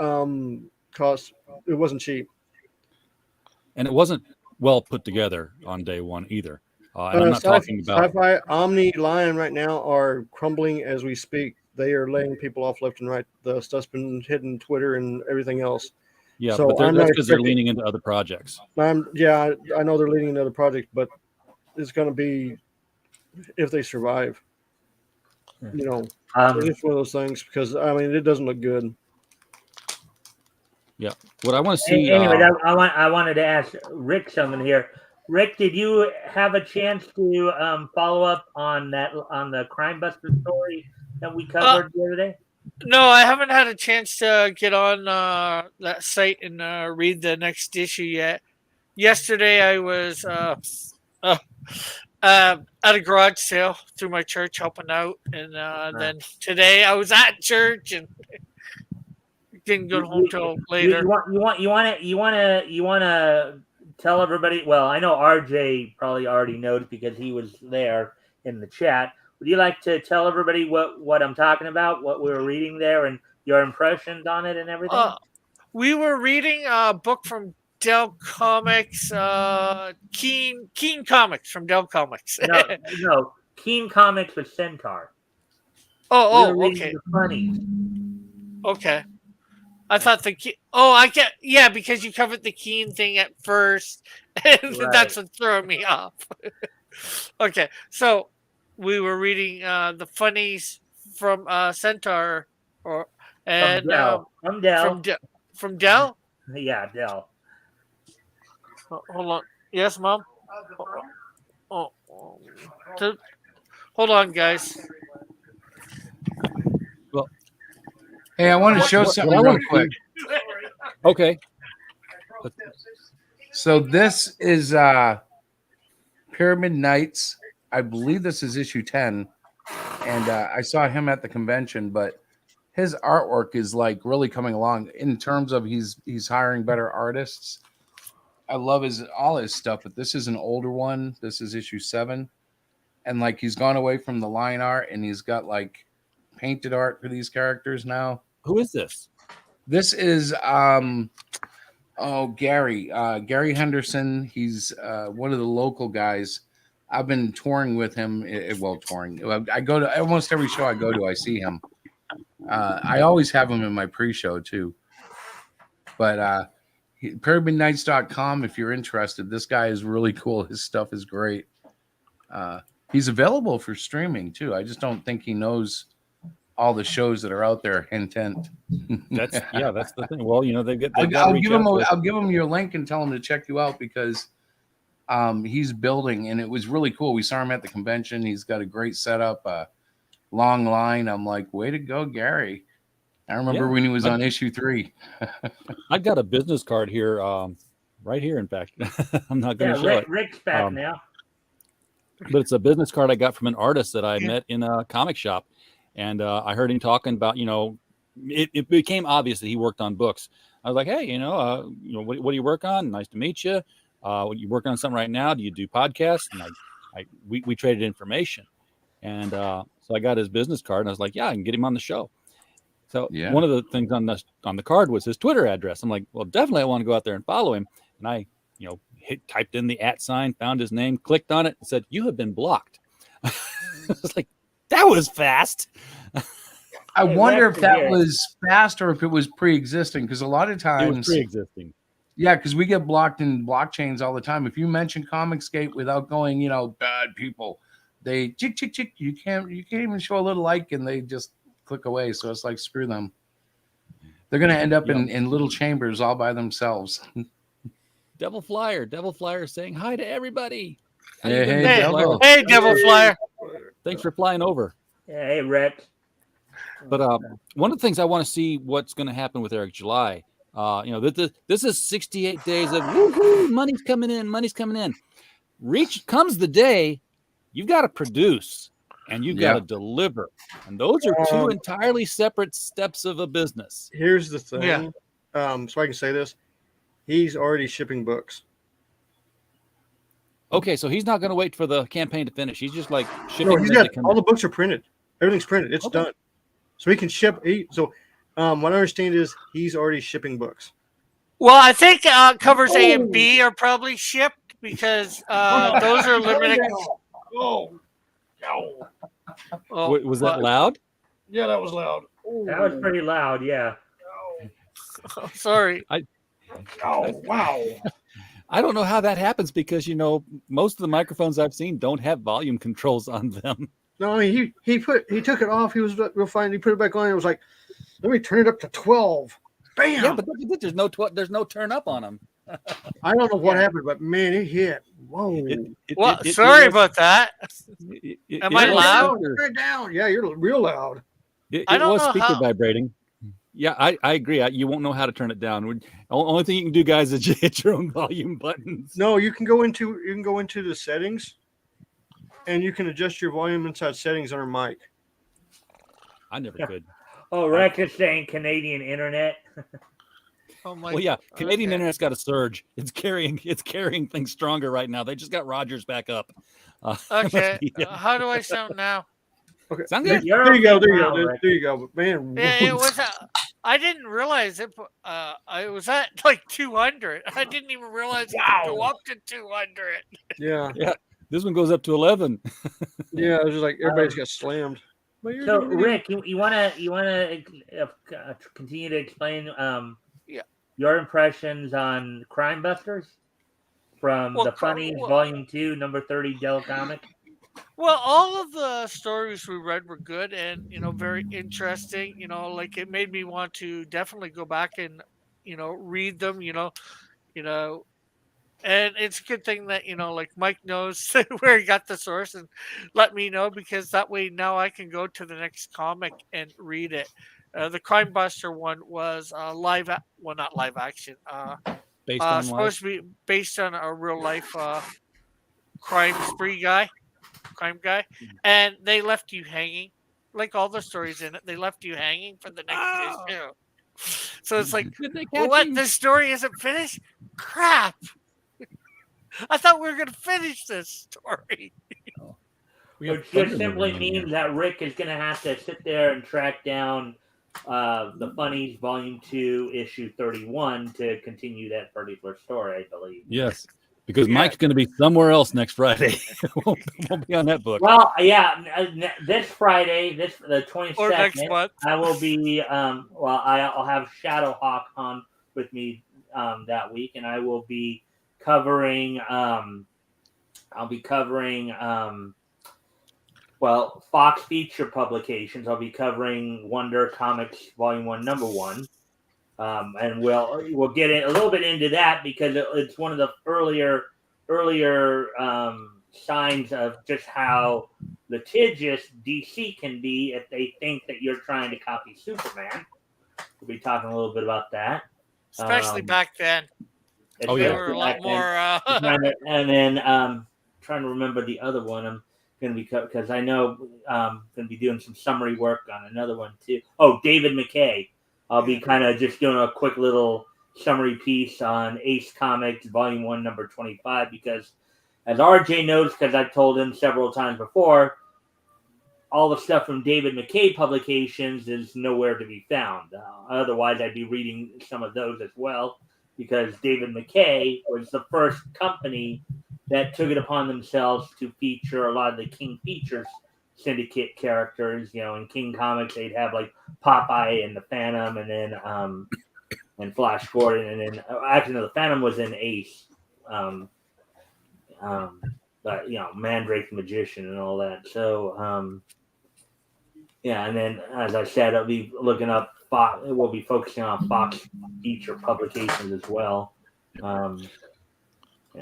cost. It wasn't cheap. And it wasn't well put together on day one either. And I'm not talking about. Sci-Fi, Omni, Lion right now are crumbling as we speak. They are laying people off left and right. The stuff's been hitting Twitter and everything else. Yeah, So but I'm that's not because they're expecting- leaning into other projects. I know they're leading another project, but it's going to be if they survive. You know, it's one of those things because I mean it doesn't look good. Yeah. What I want to see. Anyway, I wanted to ask Rick something here. Rick, did you have a chance to follow up on the Crime Buster story that we covered the other day? No, I haven't had a chance to get on that site and read the next issue yet. Yesterday, I was at a garage sale through my church helping out, and then today I was at church and didn't go home till later. You want to tell everybody? Well, I know RJ probably already knows because he was there in the chat. Would you like to tell everybody what I'm talking about, what we were reading there, and your impressions on it and everything? We were reading a book from Dell Comics, Keen Comics from Dell Comics. No, Keen Comics with Centaur. Oh, We were reading okay. The funnies. Okay. I thought because you covered the Keen thing at first, and Right. that's what threw me off. Okay, so we were reading the funnies from Centaur, From Dell. From Dell. Yeah, Dell. Hold on. Yes, Mom. Hold on, guys. Well, Hey, I want to show something real quick. Okay. So this is Pyramid Knights. I believe this is issue 10. And I saw him at the convention, but his artwork is like really coming along in terms of he's hiring better artists. I love all his stuff, but this is an older one. This is issue 7. And like he's gone away from the line art and he's got like painted art for these characters now. Who is this? This is Gary Henderson. He's one of the local guys. I've been touring with him. Touring. I go to almost every show I go to. I see him. I always have him in my pre-show too. But PyramidKnights.com if you're interested. This guy is really cool. His stuff is great. He's available for streaming too. I just don't think he knows all the shows that are out there. Hint. That's the thing. Well, I'll give him your link and tell him to check you out because he's building and it was really cool. We saw him at the convention. He's got a great setup, long line. I'm like, way to go, Gary. I remember when he was on issue 3. I've got a business card here, right here. In fact, I'm not going to show it. Rick's back now. But it's a business card I got from an artist that I met in a comic shop. And I heard him talking about, it became obvious that he worked on books. I was like, hey, what do you work on? Nice to meet you. You working on something right now? Do you do podcasts? And we traded information. And so I got his business card and I was like, yeah, I can get him on the show. So one of the things on the card was his Twitter address. I'm like, well, definitely I want to go out there and follow him. And I, typed in the @ sign, found his name, clicked on it, and said, you have been blocked. I was like, that was fast. I wonder if that was fast or if it was pre-existing, because a lot of times it was pre-existing. Yeah, because we get blocked in blockchains all the time. If you mention Comicsgate without going, bad people, they chick. You can't even show a little like, and they just click away. So it's like screw them. They're gonna end up in little chambers all by themselves. Devil Flyer saying hi to everybody. How Hey, you doing, hey, Hey, Devil Devil. Flyer? hey, Devil Flyer. Thanks for flying over. Hey, Rick. But one of the things I want to see what's going to happen with Eric July. This is 68 days of woohoo, money's coming in. Comes the day you've got to produce and you've got to deliver, and those are two entirely separate steps of a business. Here's the thing. Yeah. So I can say this. He's already shipping books. Okay, so he's not going to wait for the campaign to finish. He's just like shipping. No, he's them as got they come all in. the books are printed. Everything's printed. It's done. So he can ship. What I understand is he's already shipping books. Well, I think covers A and B are probably shipped because those are limited. Oh, no. Oh, Was that loud? Yeah, that was loud. That was pretty loud. Yeah. Sorry. Oh, wow. I don't know how that happens because most of the microphones I've seen don't have volume controls on them. No, I mean he took it off. He was real fine. He put it back on. It was like, let me turn it up to 12. Bam. Yeah, but there's no turn up on them. I don't know what happened, but man, it hit. Whoa. Well, sorry about that. Am I loud? Turn it down. Yeah, you're real loud. It I don't was know speaker how. vibrating. Yeah, I agree. You won't know how to turn it down. Only thing you can do, guys, is hit your own volume buttons. No, you can go into the settings, and you can adjust your volume inside settings on your mic. I never could. Oh, Rick is saying Canadian internet. Oh my. Well, yeah, Canadian okay. internet's got a surge. It's carrying things stronger right now. They just got Rogers back up. Okay. How do I sound now? Okay, Sound good? there you go. Now, Rick. There you go. Man, Yeah, it was. I didn't realize it. I was at like 200. I didn't even realize it could go up to 200. yeah, This one goes up to 11. yeah. It was just like everybody's got slammed. But you're So, doing Rick, you wanna continue to explain Yeah. your impressions on Crime Busters from Well, the Funnies Volume 2, number 30 Dell comic? Well, all of the stories we read were good and very interesting. Like it made me want to definitely go back and read them. And it's a good thing that like Mike knows where he got the source and let me know, because that way now I can go to the next comic and read it. The Crime Buster one was not live action. Based on Supposed to be based on a real life crime guy, and they left you hanging, like all the stories in it. They left you hanging for the next issue. So it's like, Did they catch well, what? him? This story isn't finished? Crap! I thought we were going to finish this story. Which just simply means that Rick is going to have to sit there and track down the Funnies Volume 2, Issue 31 to continue that particular story, I believe. Yes, because Mike's going to be somewhere else next Friday. won't be on that book. Well, yeah, this Friday, the 22nd, Or next month. I will be, I'll have Shadowhawk on with me that week, and I will be covering, Fox feature publications. I'll be covering Wonder Comics Volume 1, Number 1. And we'll get a little bit into that because it's one of the earlier signs of just how litigious DC can be if they think that you're trying to copy Superman. We'll be talking a little bit about that, Especially back then. Oh, yeah. They were a lot more. And then trying to remember the other one. I'm going to be because I know I'm going to be doing some summary work on another one too. Oh, David McKay. I'll be kind of just doing a quick little summary piece on Ace Comics Volume 1, number 25, because as RJ knows, because I've told him several times before, all the stuff from David McKay publications is nowhere to be found. Otherwise, I'd be reading some of those as well, because David McKay was the first company that took it upon themselves to feature a lot of the King Features syndicate characters. In King Comics, they'd have like Popeye and the Phantom, and then and Flash Gordon, and then actually no, the Phantom was in Ace, but Mandrake the Magician and all that. So and then as I said, I'll be looking up Fox. We'll be focusing on Fox feature publications as well.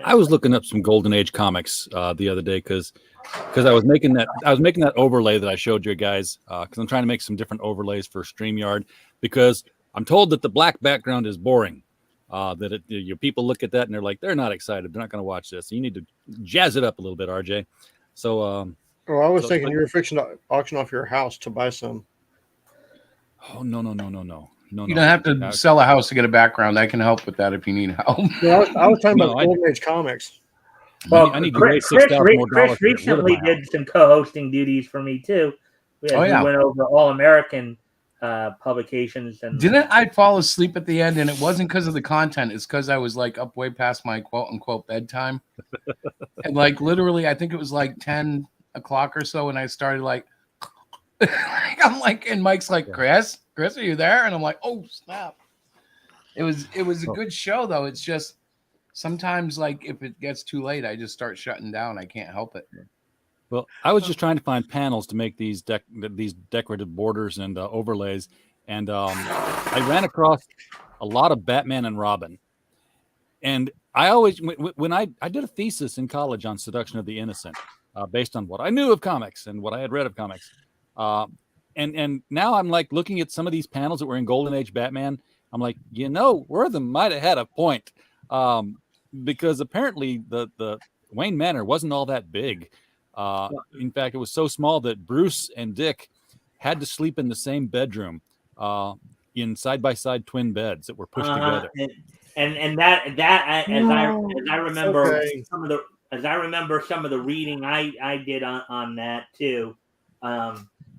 I was looking up some Golden Age comics the other day because I was making that overlay that I showed you guys because I'm trying to make some different overlays for StreamYard because I'm told that the black background is boring. Your people look at that and they're like, they're not excited. They're not going to watch this. You need to jazz it up a little bit, RJ. So, I was thinking you were fixing to auction off your house to buy some. Oh no! You don't have to sell a house to get a background. I can help with that if you need help. Yeah, I was talking about Golden Age comics. Well, I need to Chris recently did some co-hosting duties for me too. We went over All American publications, and didn't I fall asleep at the end? And it wasn't because of the content; it's because I was like up way past my quote unquote bedtime, and like literally, I think it was like 10 o'clock or so, and I started like. I'm like, and Mike's like, Chris, are you there? And I'm like, oh snap! It was a good show though. It's just sometimes like if it gets too late, I just start shutting down. I can't help it. Well, I was just trying to find panels to make these decorative borders and overlays, and I ran across a lot of Batman and Robin. And I always, when I did a thesis in college on Seduction of the Innocent, based on what I knew of comics and what I had read of comics. And now I'm like looking at some of these panels that were in Golden Age Batman. I'm like, Wortham might have had a point, because apparently the Wayne Manor wasn't all that big. In fact, it was so small that Bruce and Dick had to sleep in the same bedroom, in side by side twin beds that were pushed together. And I remember some of the reading I did on that too.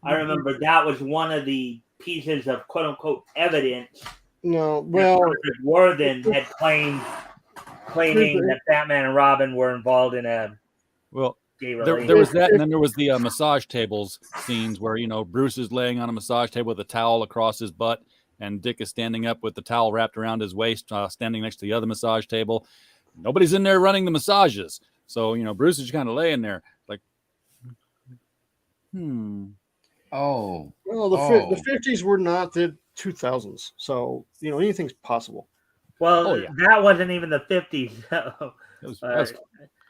I remember that was one of the pieces of quote unquote evidence. No, well, Wortham had claiming that Batman and Robin were involved in a there was that, and then there was the massage tables scenes where Bruce is laying on a massage table with a towel across his butt, and Dick is standing up with the towel wrapped around his waist, standing next to the other massage table. Nobody's in there running the massages, so Bruce is kind of laying there like, Oh, well, the 50s were not the 2000s, so anything's possible. Well, that wasn't even the 50s.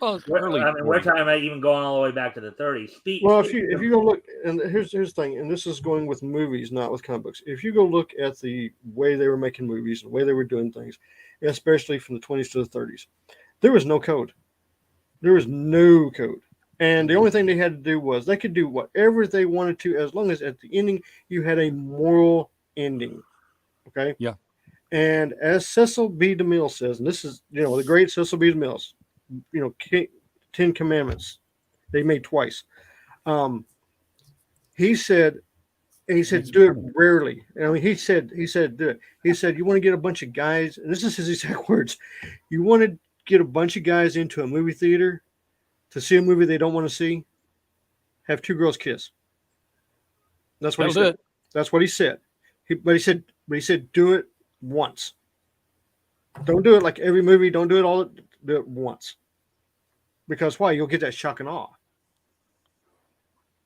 Early. I mean, we're talking about even going all the way back to the 30s. Well, if you go look, and here's the thing, and this is going with movies, not with comic books. If you go look at the way they were making movies, the way they were doing things, especially from the 20s to the 30s, there was no code. There was no code. And the only thing they had to do was they could do whatever they wanted to, as long as at the ending you had a moral ending. Okay? Yeah. And as Cecil B. DeMille says, and this is, the great Cecil B. DeMille, 10 Commandments, they made twice. He said, do it rarely. I mean, he said, do it. He said, you want to get a bunch of guys, and this is his exact words, you want to get a bunch of guys into a movie theater to see a movie they don't want to see, have two girls kiss. That's what he said. That's what he said. But he said, do it once. Don't do it like every movie. Don't do it all. Do it once. Because why? You'll get that shock and awe.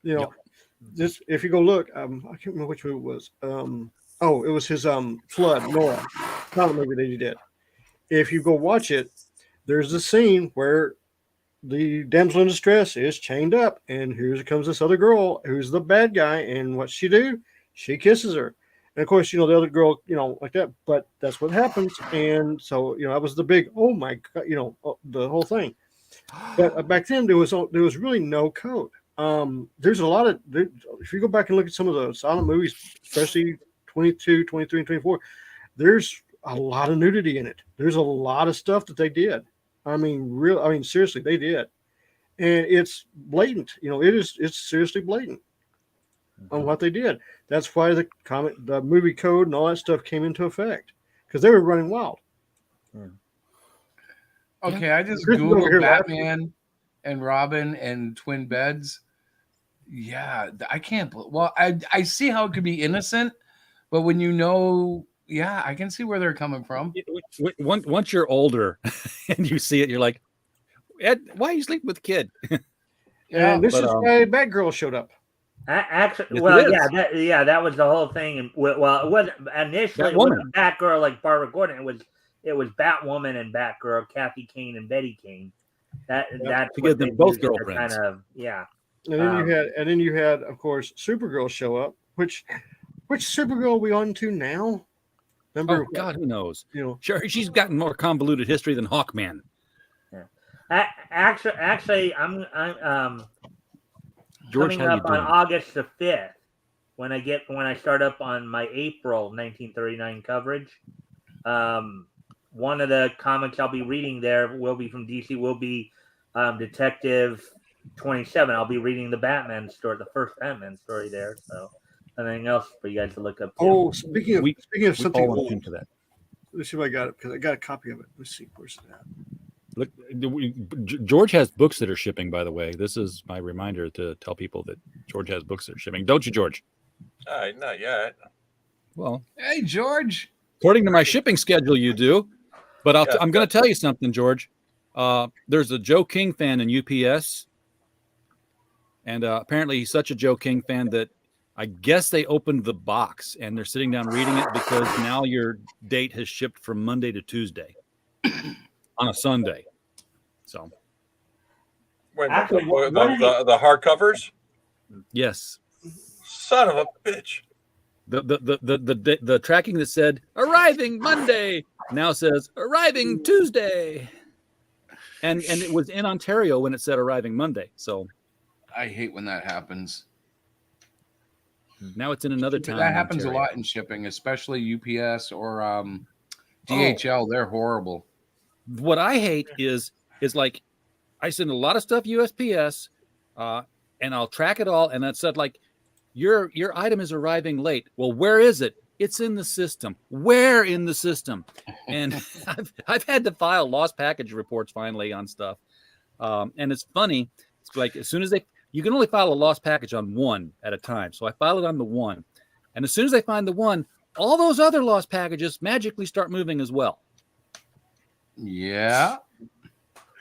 This. If you go look, I can't remember which movie it was. It was his Flood, Nora, not a movie that he did. If you go watch it, there's a scene where the damsel in distress is chained up, and here comes this other girl who's the bad guy, and what she do? She kisses her. And of course, the other girl, like that, but that's what happens. And so, that was the big, oh my God, the whole thing. But back then there was really no code. There's a lot of, if you go back and look at some of the silent movies, especially 22, 23, and 24, there's a lot of nudity in it. There's a lot of stuff that they did. I mean, seriously, they did. And it's blatant. It's seriously blatant on what they did. That's why the movie code and all that stuff came into effect, because they were running wild. Okay, I just Googled Batman and Robin and twin beds. Yeah, I can't. Well, I see how it could be innocent, but when I can see where they're coming from. Once you're older and you see it, you're like, Ed, why are you sleeping with a kid? And this is why Batgirl showed up. Actually, that was the whole thing. And it wasn't initially it wasn't Batgirl like Barbara Gordon. It was it was Batwoman and Batgirl, Kathy Kane and Betty Kane. That's To what give them they both used as a girlfriends. kind of, yeah. And then you had, of course, Supergirl show up. Which Supergirl are we on to now? Remember? Oh God, who knows? You know, Sure, she's gotten more convoluted history than Hawkman. Actually, I'm George, coming how you up on doing? August the 5th when I start up on my April 1939 coverage. One of the comics I'll be reading there will be from DC. Will be Detective 27. I'll be reading the Batman story, the first Batman story there. So, anything else for you guys to look up? Oh, speaking of something all old, into that. let's see if I got it because I got a copy of it. Let's see, where's it at? Look, George has books that are shipping. By the way, this is my reminder to tell people that George has books that are shipping. Don't you, George? Not yet. Well, Hey, George. according to my shipping schedule, you do. But I'm going to tell you something, George. There's a Joe King fan in UPS, and apparently he's such a Joe King fan that I guess they opened the box and they're sitting down reading it because now your date has shipped from Monday to Tuesday on a Sunday. So, Wait, Actually, the hardcovers? yes. Son of a bitch. The tracking that said arriving Monday now says arriving Tuesday. And it was in Ontario when it said arriving Monday. So I hate when that happens. now it's in another town. That happens Ontario. a lot in shipping, especially UPS or DHL. They're horrible. What I hate is like I send a lot of stuff USPS, and I'll track it all, and that said like your item is arriving late. Well, where is it? It's in the system. Where in the system? And I've had to file lost package reports finally on stuff, and it's funny. It's like as soon as you can only file a lost package on one at a time. So I file it on the one, and as soon as they find the one, all those other lost packages magically start moving as well. Yeah.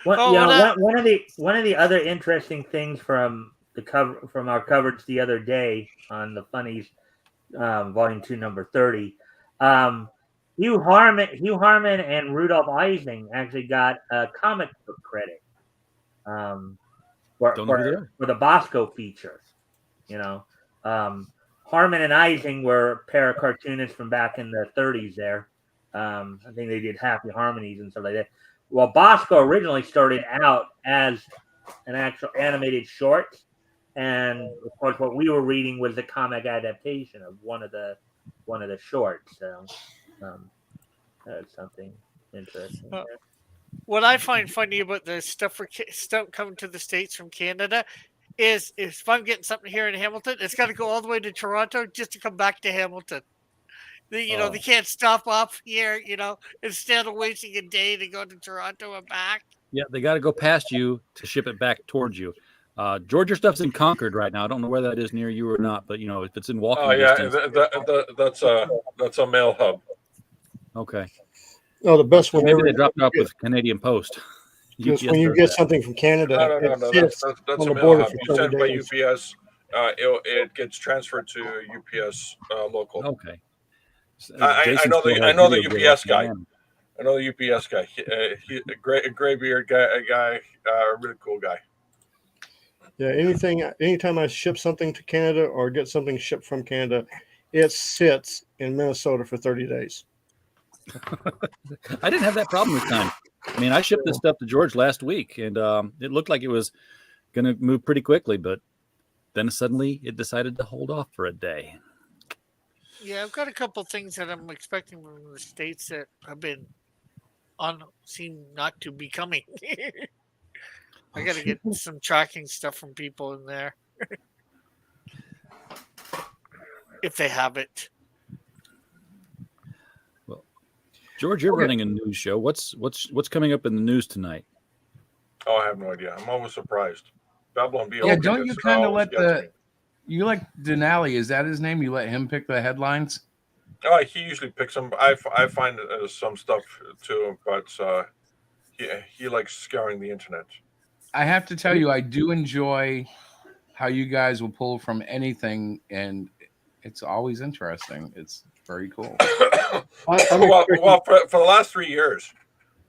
One of the other interesting things from our coverage the other day on the Funnies, Volume 2, number 30, Hugh Harman and Rudolph Ising actually got a comic book credit for the Bosco feature. You know, Harman and Ising were a pair of cartoonists from back in the 30s there. I think they did Happy Harmonies and stuff like that. Well, Bosco originally started out as an actual animated short, and of course, what we were reading was the comic adaptation of one of the shorts. So that's something interesting. What I find funny about the stuff coming to the States from Canada is if I'm getting something here in Hamilton, it's got to go all the way to Toronto just to come back to Hamilton. They can't stop off here, instead of wasting a day to go to Toronto and back. Yeah, they got to go past you to ship it back towards you. George, your stuff's in Concord right now. I don't know where that is near you or not, but if it's in walking distance. That's a mail hub. Okay. Oh, the best one. Maybe they dropped it off with Canadian Post. Because when you get something from Canada, No. That's on a the mail border hub. for You 30 send by days. UPS. It gets transferred to UPS local. Okay. I know the UPS guy. I know the UPS guy. He a gray beard guy, a really cool guy. Yeah, anytime I ship something to Canada or get something shipped from Canada, it sits in Minnesota for 30 days. I didn't have that problem this time. I mean, I shipped this stuff to George last week, and it looked like it was going to move pretty quickly, but then suddenly it decided to hold off for a day. Yeah, I've got a couple things that I'm expecting from the States that have been seem not to be coming. I got to get some tracking stuff from people in there. If they have it. Well, George, you're running a news show. What's coming up in the news tonight? Oh, I have no idea. I'm always surprised. Babylon Bee. Yeah, don't you kind of let you like Denali? Is that his name? You let him pick the headlines? Oh, he usually picks them. I find some stuff too, but he likes scouring the internet. I have to tell you, I do enjoy how you guys will pull from anything, and it's always interesting. Very cool. Well, for the last 3 years,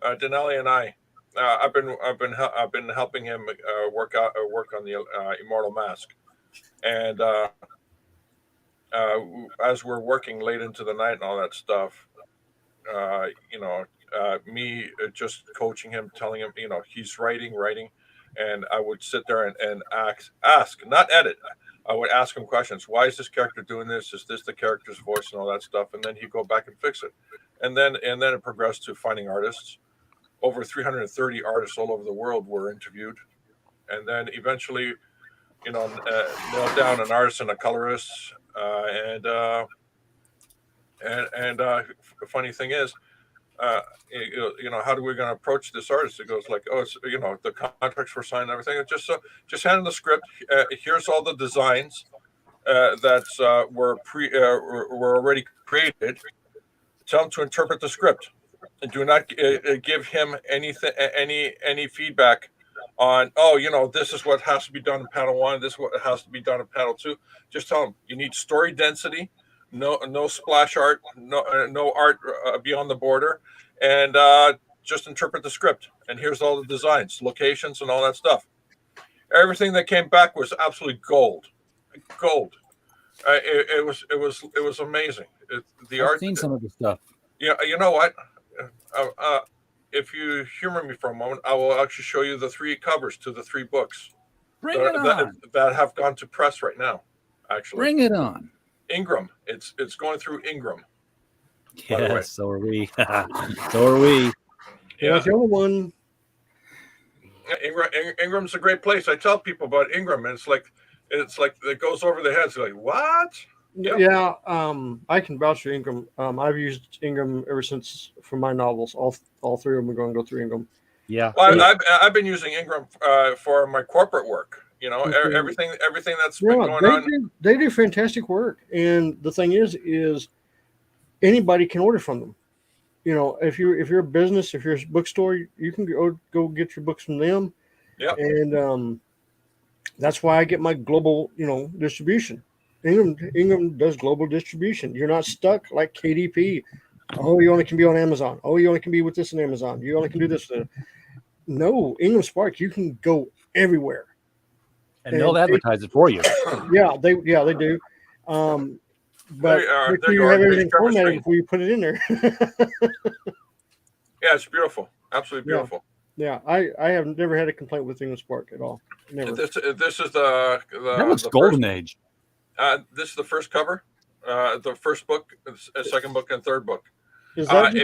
Denali and I've been helping him work on the Immortal Mask, and as we're working late into the night and all that stuff, me just coaching him, telling him, he's writing, and I would sit there and ask, not edit. I would ask him questions. Why is this character doing this? Is this the character's voice and all that stuff? And then he'd go back and fix it. And then it progressed to finding artists. Over 330 artists all over the world were interviewed. And then eventually, nailed down an artist and a colorist. The funny thing is, how do we going to approach this artist? It goes like, it's the contracts were signed and everything. It's just hand him the script. Here's all the designs that were already created. Tell him to interpret the script, and do not give him any feedback on, this is what has to be done in panel 1. This is what has to be done in panel 2. Just tell him you need story density. No splash art, no art beyond the border, and just interpret the script. And here's all the designs, locations, and all that stuff. Everything that came back was absolutely gold. It was amazing. I've seen some of the stuff. Yeah, you know what? If you humor me for a moment, I will actually show you the 3 covers to the 3 books. Bring it on. That have gone to press right now. Actually, bring it on. Ingram. It's going through Ingram. Yes, so are we. So are we. Yeah, the only one. Ingram's a great place. I tell people about Ingram, and it's like it goes over their heads. Like, what? Yep. Yeah, I can vouch for Ingram. I've used Ingram ever since for my novels. All 3 of them are going to go through Ingram. Yeah. Well, I've been using Ingram for my corporate work. Everything that's been going on. They do fantastic work, and the thing is anybody can order from them. If you're a business, if you're a bookstore, you can go get your books from them. Yeah. And that's why I get my global, distribution. Ingram does global distribution. You're not stuck like KDP. Oh, you only can be on Amazon. Oh, you only can be with this on Amazon. You only can do this. No, Ingram Spark, you can go everywhere. And they'll advertise it for you. Yeah, they do. But you have everything formatted before you put it in there. Yeah, it's beautiful. Absolutely beautiful. Yeah, I have never had a complaint with Ingram Spark at all. Never. This is the that looks golden age. This is the first cover, the first book, second book, and third book. Is that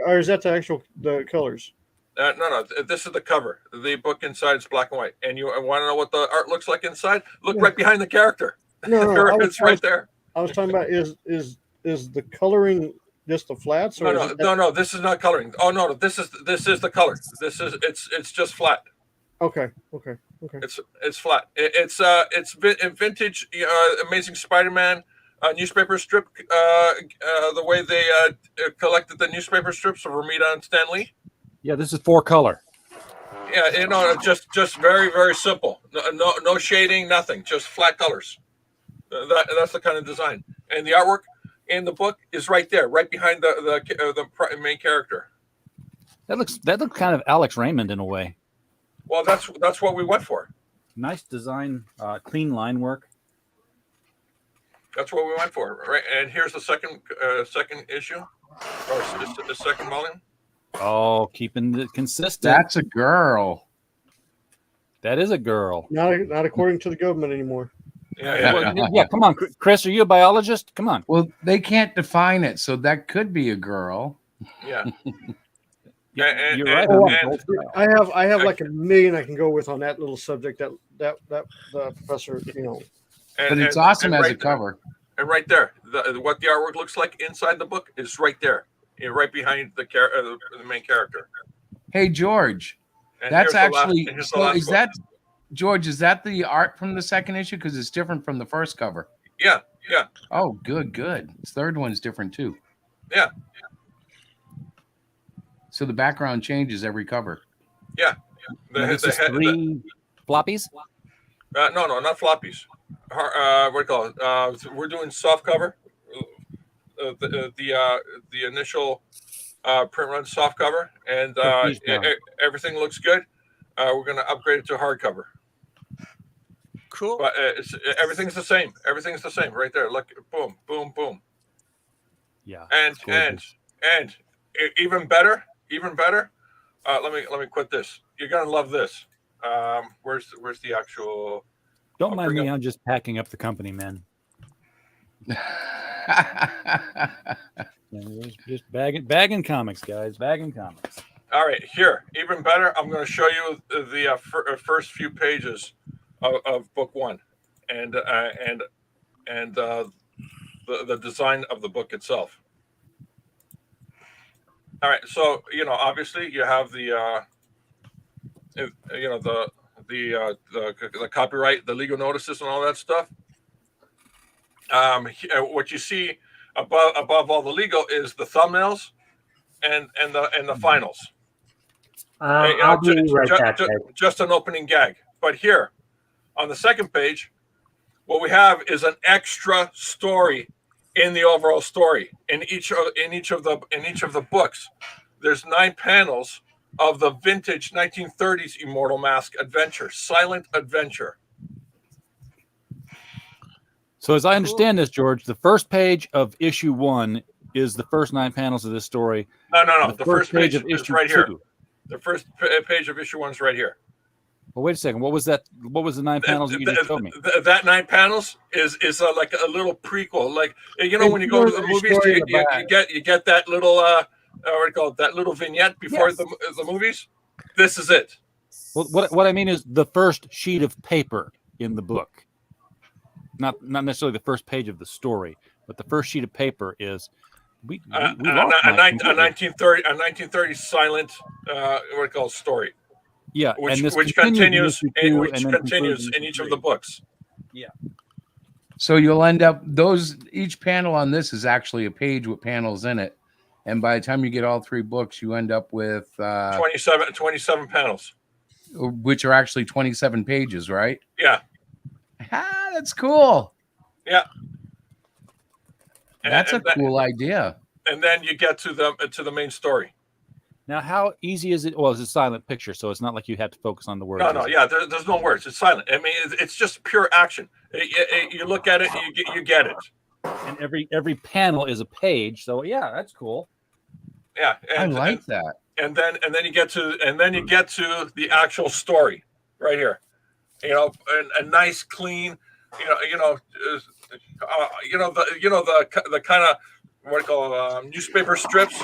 or is that the colors? No. This is the cover. The book inside is black and white. And you want to know what the art looks like inside? Look right behind the character. No, it's right there. I was talking about is the coloring just the flats? Or No. This is not coloring. Oh no, this is the color. It's just flat. Okay. It's flat. It's vintage, Amazing Spider-Man newspaper strip. The way they collected the newspaper strips of Romita and Stan Lee. Yeah, this is 4-color. Yeah, just very, very simple. No shading, nothing. Just flat colors. That's the kind of design. And the artwork in the book is right there, right behind the main character. That looks kind of Alex Raymond in a way. Well, that's what we went for. Nice design, clean line work. That's what we went for, right? And here's the second issue, or the second volume. Oh, keeping it consistent. That's a girl. That is a girl. Not according to the government anymore. Yeah, come on, Chris. Are you a biologist? Come on. Well, they can't define it, so that could be a girl. Yeah. You're right. I have like a million I can go with on that little subject. That the professor, But it's awesome as a cover. And right there, what the artwork looks like inside the book is right there, right behind the main character. Hey, George, And that's here's the actually. last- here's the So last is book. that George? Is that the art from the second issue? Because it's different from the first cover. Yeah. Oh, good. This third one's different too. Yeah. So the background changes every cover. Yeah. This is 3 floppies? No, not floppies. What do you call it? We're doing soft cover. the initial print run soft cover, and everything looks good. We're going to upgrade it to hardcover. Cool. But everything's the same. Everything's the same right there. Look, boom, boom, boom. Yeah. And even better. Let me quit this. You're gonna love this. Where's the actual? Don't mind me. I'm just packing up the company, man. Just bagging comics, guys. Bagging comics. All right, here. Even better. I'm going to show you the first few pages of book one, and the design of the book itself. All right, so obviously you have the the copyright, the legal notices, and all that stuff. What you see above all the legal is the thumbnails and the finals. I'll be right back. Just an opening gag. But here on the second page, what we have is an extra story in the overall story. In each of the books, there's 9 panels of the vintage 1930s Immortal Mask adventure, Silent Adventure. So as I understand this, George, the first page of issue 1 is the first 9 panels of this story. No. The first page of is issue right 2. here. The first page of issue 1 is right here. Well, wait a second. What was that? What was the 9 panels that you just showed me? That 9 panels is like a little prequel. Like when you go to the movies, you get that little what do you call it? That little vignette before the movies. This is it. Well, what I mean is the first sheet of paper in the book, not necessarily the first page of the story, but the first sheet of paper is we a 1930 silent what do you call it, story. Yeah, which continues in each of the books. Yeah. So you'll end up each panel on this is actually a page with panels in it, and by the time you get all 3 books, you end up with 27 panels, which are actually 27 pages, right? Yeah. That's cool. Yeah. That's a cool idea. And then you get to the main story. Now, how easy is it? Well, it's a silent picture, so it's not like you have to focus on the words. No, yeah, there's no words. It's silent. I mean, it's just pure action. You look at it, you get it. And every panel is a page, so yeah, that's cool. Yeah, I like that. And then you get to the actual story right here. A nice, clean, the kind of what do you call newspaper strips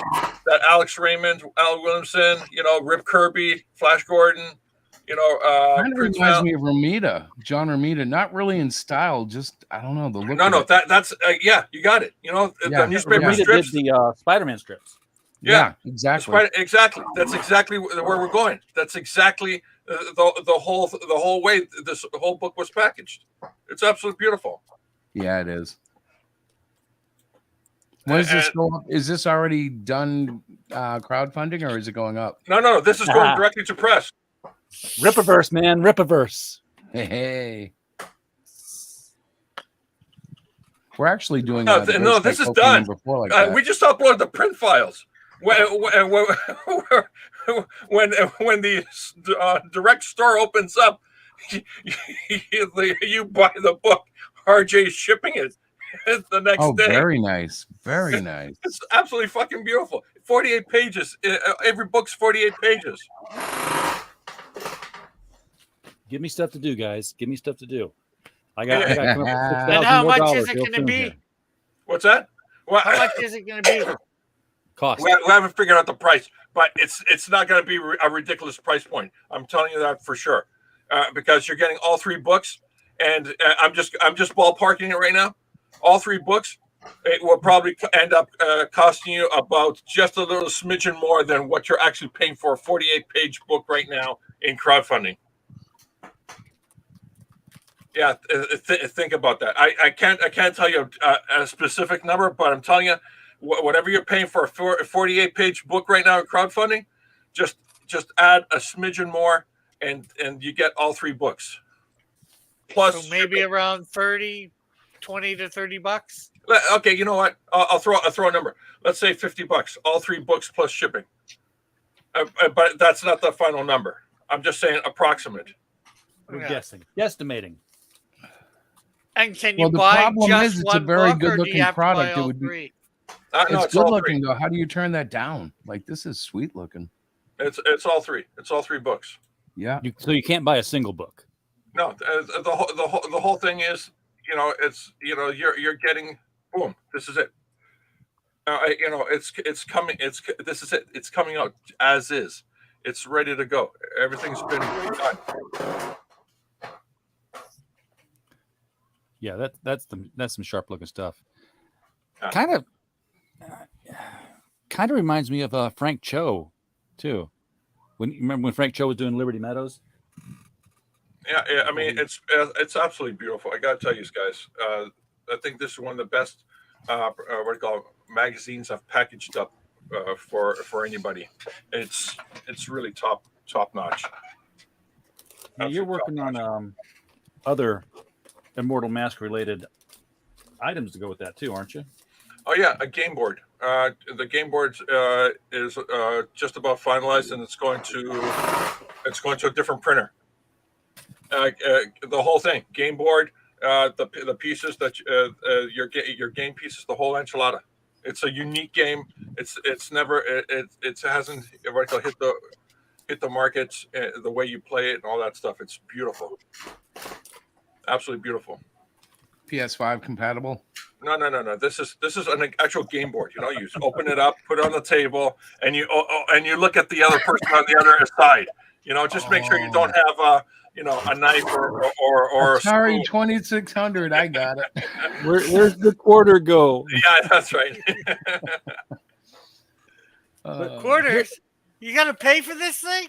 that Alex Raymond, Al Williamson, Rip Kirby, Flash Gordon, kind of reminds me of John Romita, not really in style, just I don't know the look. No, that's you got it. The newspaper strips, did the Spider-Man strips. Yeah, exactly. Exactly. That's exactly where we're going. That's exactly the whole way this whole book was packaged. It's absolutely beautiful. Yeah, it is. When does this go up? Is this already done crowdfunding, or is it going up? No. This is going directly to press. Rippaverse, man. Rippaverse. Hey. We're actually doing this is done. We just uploaded the print files. When the direct store opens up, you buy the book. RJ's shipping it the next day. Very nice. Very nice. It's absolutely fucking beautiful. 48 pages. Every book's 48 pages. Give me stuff to do, guys. Give me stuff to do. I got and how much is it going to be? What's that? Well, how much is it going to be? Cost. We haven't figured out the price, but it's not going to be a ridiculous price point. I'm telling you that for sure, because you're getting all 3 books, and I'm just ballparking it right now. All 3 books, it will probably end up costing you about just a little smidgen more than what you're actually paying for a 48-page book right now in crowdfunding. Yeah, think about that. I can't tell you a specific number, but I'm telling you, whatever you're paying for a 48-page book right now in crowdfunding, just add a smidgen more, and you get all 3 books. Plus, so maybe around 20 to $30. Okay, you know what? I'll throw a number. Let's say $50. All 3 books plus shipping. But that's not the final number. I'm just saying approximate. We're Yeah. guessing, guesstimating. And can you Well, the buy problem just is it's a one very book, or do you good-looking have to buy product. It all would be- 3? No, It's it's good all looking 3. though. How do you turn that down? Like this is sweet looking. It's all 3. It's all 3 books. Yeah. So you can't buy a single book. No, the whole thing is, you're getting boom. This is it. It's coming. This is it. It's coming out as is. It's ready to go. Everything's been done. Yeah, that's some sharp looking stuff. Yeah. Kind of reminds me of Frank Cho, too. Remember when Frank Cho was doing Liberty Meadows? Yeah. I mean, it's absolutely beautiful. I gotta tell you guys. I think this is one of the best magazines I've packaged up for anybody. It's really top notch. Yeah, you're working on other Immortal Mask related items to go with that too, aren't you? Oh yeah, a game board. The game board is just about finalized, and it's going to a different printer. The whole thing, game board, the pieces that your game pieces, the whole enchilada. It's a unique game. It's never it hasn't hit the markets the way you play it and all that stuff. It's beautiful, absolutely beautiful. PS5 compatible. No. This is an actual game board. You open it up, put it on the table, and you look at the other person on the other side. Just make sure you don't have a knife or a Atari spoon. 2600. I got it. Where's the quarter go? Yeah, that's right. Quarters? You got to pay for this thing?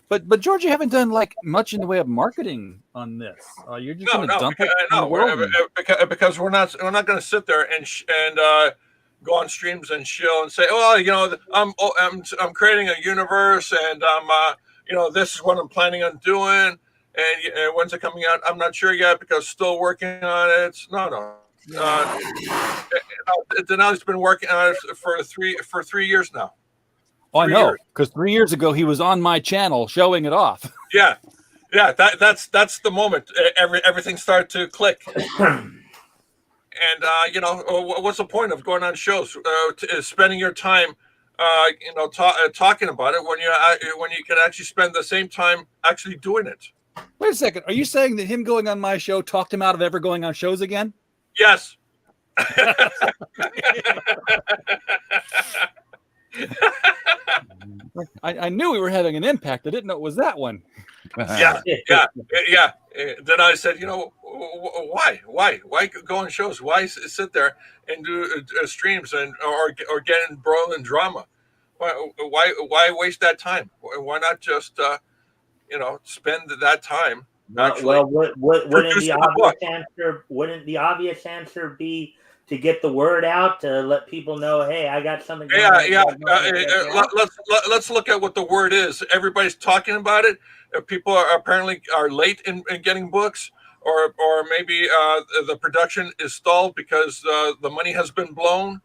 But George, you haven't done like much in the way of marketing on this. You're just going to dump it in the world. Because we're not going to sit there and go on streams and shill and say, well, I'm creating a universe and this is what I'm planning on doing, and when's it coming out? I'm not sure yet because still working on it. No. Denali's been working on it for 3 years now. Oh, I know, because 3 years ago he was on my channel showing it off. Yeah. That's the moment everything started to click. And what's the point of going on shows, spending your time, talking about it when you can actually spend the same time actually doing it. Wait a second. Are you saying that him going on my show talked him out of ever going on shows again? Yes. I knew we were having an impact. I didn't know it was that one. Yeah. Then I said, why go on shows? Why sit there and do streams or get embroiled in drama? Why waste that time? Why not just spend that time? Well, wouldn't the obvious answer be to get the word out, to let people know, hey, I got something. Let's look at what the word is. Everybody's talking about it. People are apparently late in getting books, or maybe the production is stalled because the money has been blown.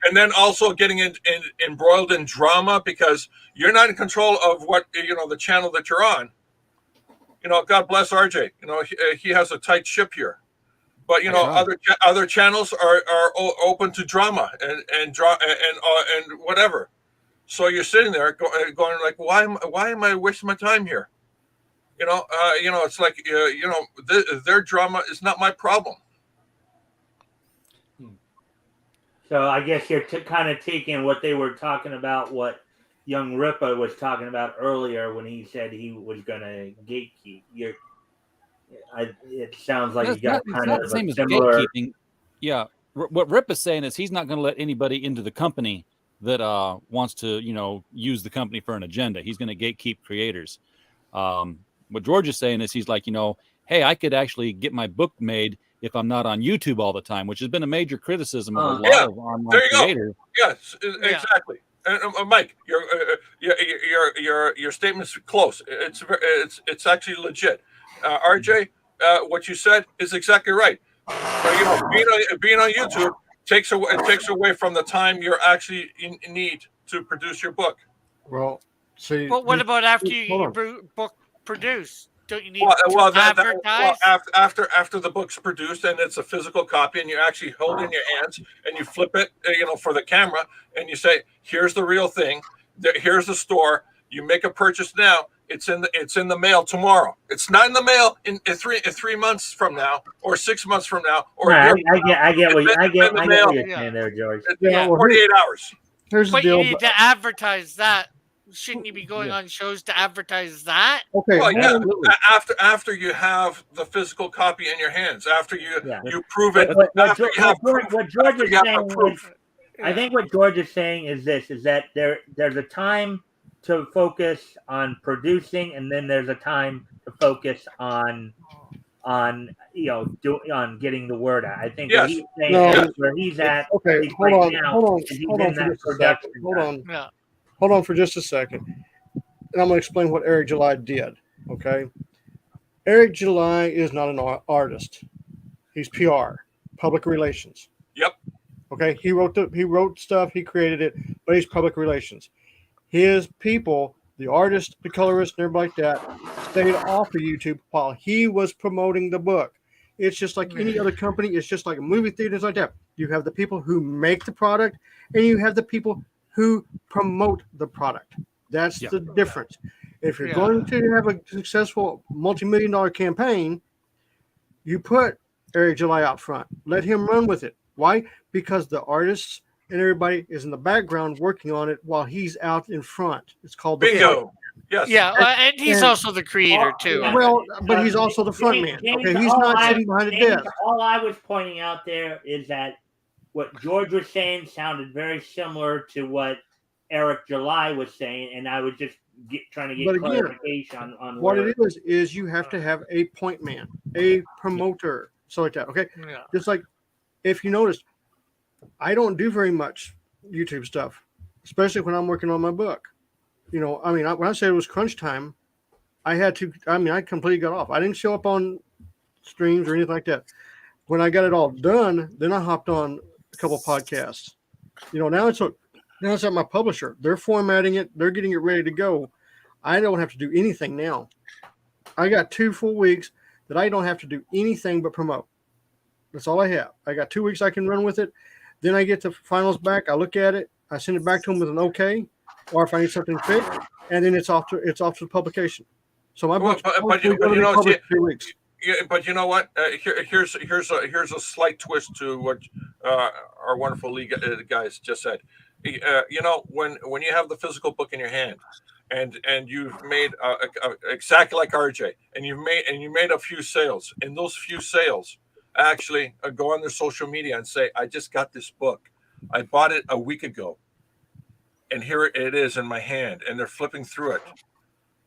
And then also getting embroiled in drama because you're not in control of what the channel that you're on. God bless RJ. He has a tight ship here, but other channels are open to drama and whatever. So you're sitting there going like, why am I wasting my time here? It's like their drama is not my problem. So I guess you're kind of taking what they were talking about, what young Ripa was talking about earlier when he said he was going to gatekeep. It sounds like you got kind of a similar. Gatekeeping. Yeah, what Rip is saying is he's not going to let anybody into the company that wants to, use the company for an agenda. He's going to gatekeep creators. What George is saying is he's like, hey, I could actually get my book made if I'm not on YouTube all the time, which has been a major criticism of a lot of online creators. Yes, exactly. Mike, your statement's close. It's actually legit. RJ, what you said is exactly right. But, being on YouTube takes away from the time you're actually in need to produce your book. Well, see. But what about after you get hold your on. book produced? Don't you need to advertise? After the book's produced and it's a physical copy, and you actually hold it in your hands and you flip it, for the camera, and you say, "Here's the real thing. Here's the store. You make a purchase now. It's in the mail tomorrow. It's not in the mail in 3 months from now, or 6 months from now, or I I get what you're saying there, George. 48 hours. Here's the But deal. you need to advertise that. Shouldn't you be going on shows to advertise that? Okay. Well, yeah, after you have the physical copy in your hands, after you prove it, What George is saying is, I think what George is saying is this: is that there's a time to focus on producing, and then there's a time to focus on getting the word out. I think what he's saying is where he's at. Okay, hold on for just a second, and I'm going to explain what Eric July did. Okay, Eric July is not an artist; he's PR, public relations. Yep. Okay, he wrote stuff, he created it, but he's public relations. His people, the artists, the colorists, and everybody like that, stayed off of YouTube while he was promoting the book. It's just like any other company. It's just like a movie theaters like that. You have the people who make the product, and you have the people who promote the product. That's the difference. If you're going to have a successful multi-million-dollar campaign, you put Eric July out front. Let him run with it. Why? Because the artists and everybody is in the background working on it while he's out in front. It's called the bingo. Yes. Yeah, and he's also the creator too. Well, but he's also the front man. Okay, he's not sitting behind a desk. All I was pointing out there is that what George was saying sounded very similar to what Eric July was saying, and I was just trying to get clarification on what it is you have to have a point man, a promoter, so like that. Okay, just like if you noticed, I don't do very much YouTube stuff, especially when I'm working on my book. When I said it was crunch time, I completely got off. I didn't show up on streams or anything like that. When I got it all done, then I hopped on a couple podcasts. Now it's at my publisher. They're formatting it. They're getting it ready to go. I don't have to do anything now. I got 2 full weeks that I don't have to do anything but promote. That's all I have. I got 2 weeks I can run with it. Then I get the finals back. I look at it. I send it back to them with an okay, or if I need something fixed, and then it's off to the publication. So my book's but 2 weeks. Yeah, but you know what? Here's a slight twist to what our wonderful league guys just said. When you have the physical book in your hand, and you've made exactly like RJ, and you made a few sales, and those few sales actually go on their social media and say, "I just got this book. I bought it a week ago, and here it is in my hand," and they're flipping through it.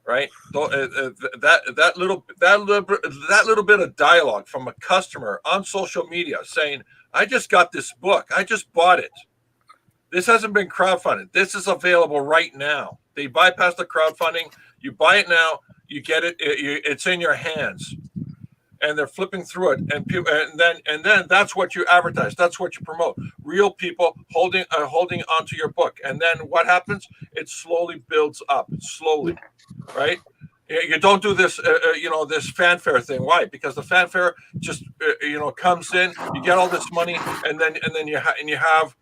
Right, that little bit of dialogue from a customer on social media saying, "I just got this book. I just bought it. This hasn't been crowdfunded. This is available right now." They bypass the crowdfunding. You buy it now. You get it. It's in your hands, and they're flipping through it. And then that's what you advertise. That's what you promote. Real people holding onto your book. And then what happens? It slowly builds up. Slowly. Right? You don't do this, this fanfare thing. Why? Because the fanfare just, comes in. You get all this money, and then you have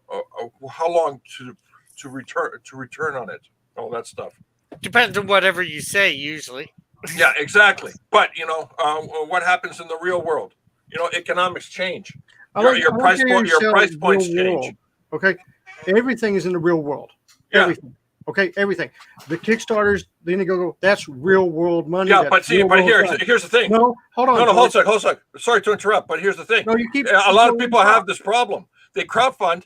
how long to return on it? All that stuff. Depends on whatever you say, usually. Yeah, exactly. But what happens in the real world? Economics change. Your price points change. Okay, everything is in the real world. Yeah. Everything. Okay, everything. The Kickstarters, the Indiegogo, that's real world money. Yeah, but here's the thing. No, hold on. No, hold on. Sorry to interrupt, but here's the thing. No, you keep. A lot of people have this problem. They crowdfund,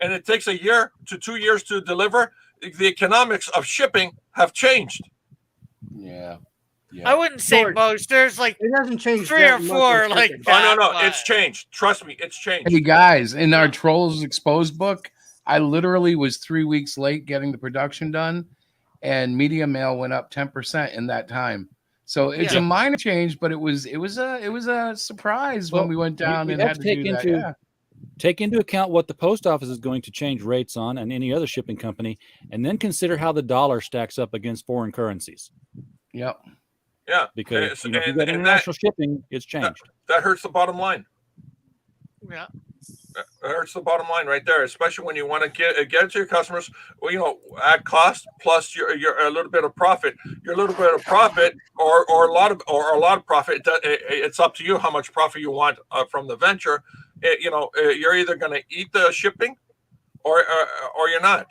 and it takes 1 year to 2 years to deliver. The economics of shipping have changed. Yeah. I wouldn't say most. There's like it hasn't changed 3 or 4 like that. No, it's changed. Trust me, it's changed. Hey guys, in our Trolls Exposed book, I literally was 3 weeks late getting the production done, and Media Mail went up 10% in that time. So it's a minor change, but it was a surprise when we went down and had to do that. Yeah. Take into account what the post office is going to change rates on and any other shipping company, and then consider how the dollar stacks up against foreign currencies. Yep. Yeah. Because if you got international shipping, it's changed. That hurts the bottom line. Yeah. That hurts the bottom line right there, especially when you want to get it to your customers. Well, at cost plus your a little bit of profit. Your little bit of profit or a lot of profit. It's up to you how much profit you want from the venture. You're either going to eat the shipping, or you're not.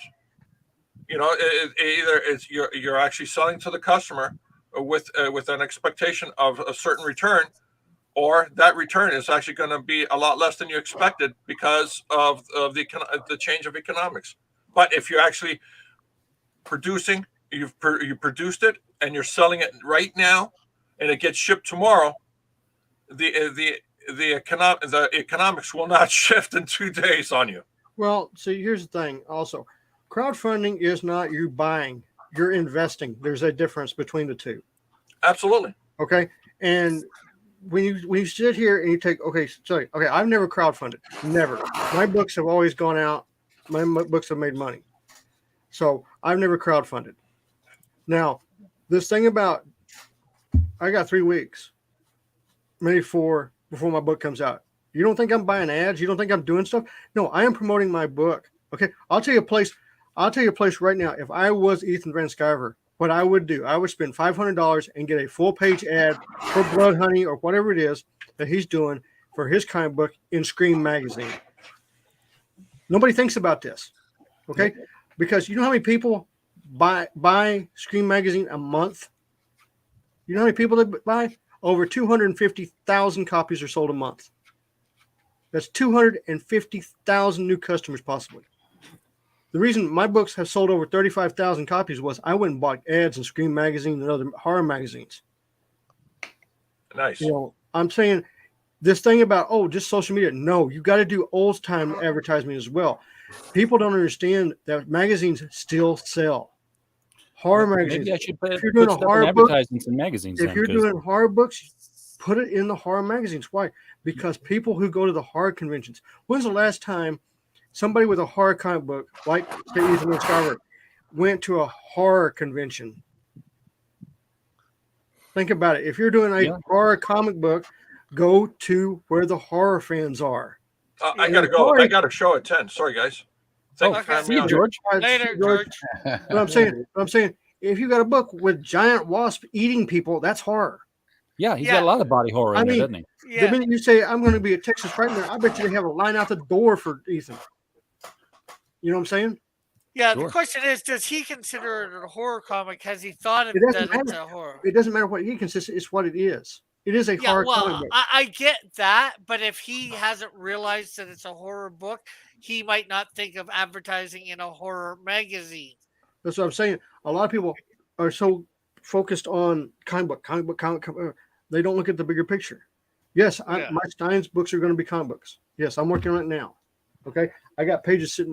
Either you're actually selling to the customer with an expectation of a certain return, or that return is actually going to be a lot less than you expected because of the change of economics. But if you're actually producing, you produced it and you're selling it right now, and it gets shipped tomorrow, the economics will not shift in 2 days on you. Well, see, here's the thing. Also, crowdfunding is not you buying; you're investing. There's a difference between the two. Absolutely. Okay, and when you sit here and you take I've never crowdfunded, never. My books have always gone out. My books have made money, so I've never crowdfunded. Now, this thing about I got 3 weeks, maybe 4, before my book comes out. You don't think I'm buying ads? You don't think I'm doing stuff? No, I am promoting my book. Okay, I'll tell you a place right now. If I was Ethan Van Sciver, what I would do, I would spend $500 and get a full-page ad for Blood Honey or whatever it is that he's doing for his comic book in Scream magazine. Nobody thinks about this, okay? Because you know how many people buy Scream magazine a month? You know how many people that buy? Over 250,000 copies are sold a month. That's 250,000 new customers possibly. The reason my books have sold over 35,000 copies was I went and bought ads in Scream magazine and other horror magazines. Nice. I'm saying this thing about, just social media. No, you got to do old time advertising as well. People don't understand that magazines still sell. Horror magazines. Maybe I should put if you're doing a horror book, advertisements in magazines. If you're doing horror books, put it in the horror magazines. Why? Because people who go to the horror conventions. When's the last time somebody with a horror comic book, like Ethan Van Sciver, went to a horror convention? Think about it. If you're doing a horror comic book, go to where the horror fans are. I gotta go. I got a show at 10. Sorry, guys. Thanks for having me on. George. Later, George. But I'm saying, if you got a book with giant wasp eating people, that's horror. Yeah, he's got a lot of body horror in there, doesn't he? Yeah. The minute you say, I'm going to be a Texas Frightmare, I bet you they have a line out the door for Ethan. You know what I'm saying? Yeah, Sure. The question is, does he consider it a horror comic? Has he thought of It that doesn't it's matter. a horror? It doesn't matter what he consists. It's what it is. It is a horror comic book. I get that, but if he hasn't realized that it's a horror book, he might not think of advertising in a horror magazine. That's what I'm saying. A lot of people are so focused on comic book. They don't look at the bigger picture. Yes, my Stein's books are going to be comic books. Yes, I'm working on it now. Okay, I got a page sitting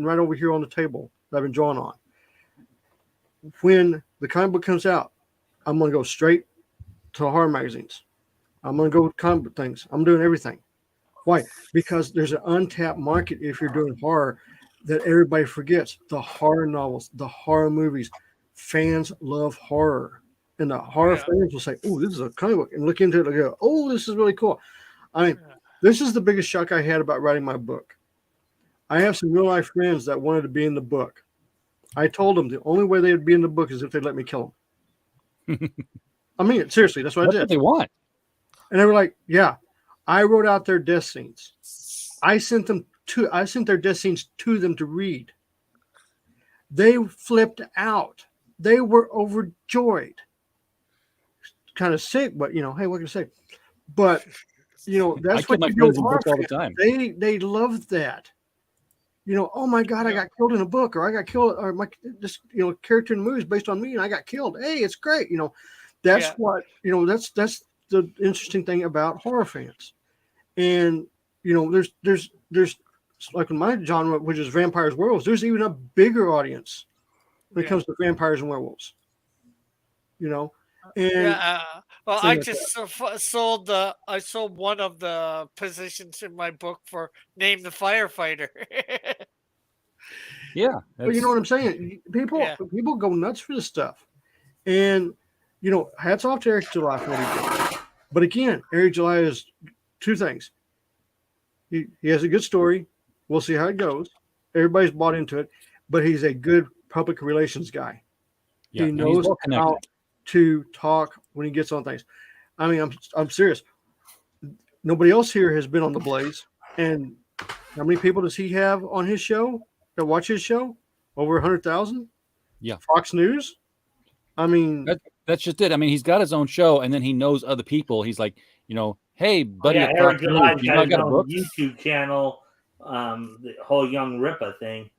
right over here on the table that I've been drawing on. When the comic book comes out, I'm going to go straight to horror magazines. I'm going to go with comic book things. I'm doing everything. Why? Because there's an untapped market if you're doing horror that everybody forgets. The horror novels, the horror movies. Fans love horror. And the horror fans will say, oh, this is a comic book. And look into it and go, oh, this is really cool. I mean, this is the biggest shock I had about writing my book. I have some real life friends that wanted to be in the book. I told them the only way they would be in the book is if they'd let me kill them. I mean, seriously, that's what I did. What they want. And they were like, yeah, I wrote out their death scenes. I sent their death scenes to them to read. They flipped out. They were overjoyed. Kind of sick, but hey, what can I say? But that's what you do all the time. They love that. Oh my God, I got killed in a book, or I got killed, or this character in the movie is based on me, and I got killed. Hey, it's great. That's what that's the interesting thing about horror fans. And there's like in my genre, which is vampires, werewolves, there's even a bigger audience when it comes to vampires and werewolves. And Yeah. Well, thing I like just sold I sold one of the positions in my book for name the firefighter. Yeah, but you know what I'm saying? People Yeah. people go nuts for this stuff. And hats off to Eric July for what he did. But again, Eric July is two things. He has a good story. We'll see how it goes. Everybody's bought into it, but he's a good public relations guy. Yeah, He and he's knows well how connected. to talk when he gets on things. I mean, I'm serious. Nobody else here has been on the Blaze. And how many people does he have on his show that watch his show? Over 100,000? Yeah. Fox News? I mean, That's just it. I mean, he's got his own show, and then he knows other people. He's like, hey, buddy, yeah, at Eric Fox News, July's you know, got I his got a own book. YouTube channel, the whole Young Ripa thing.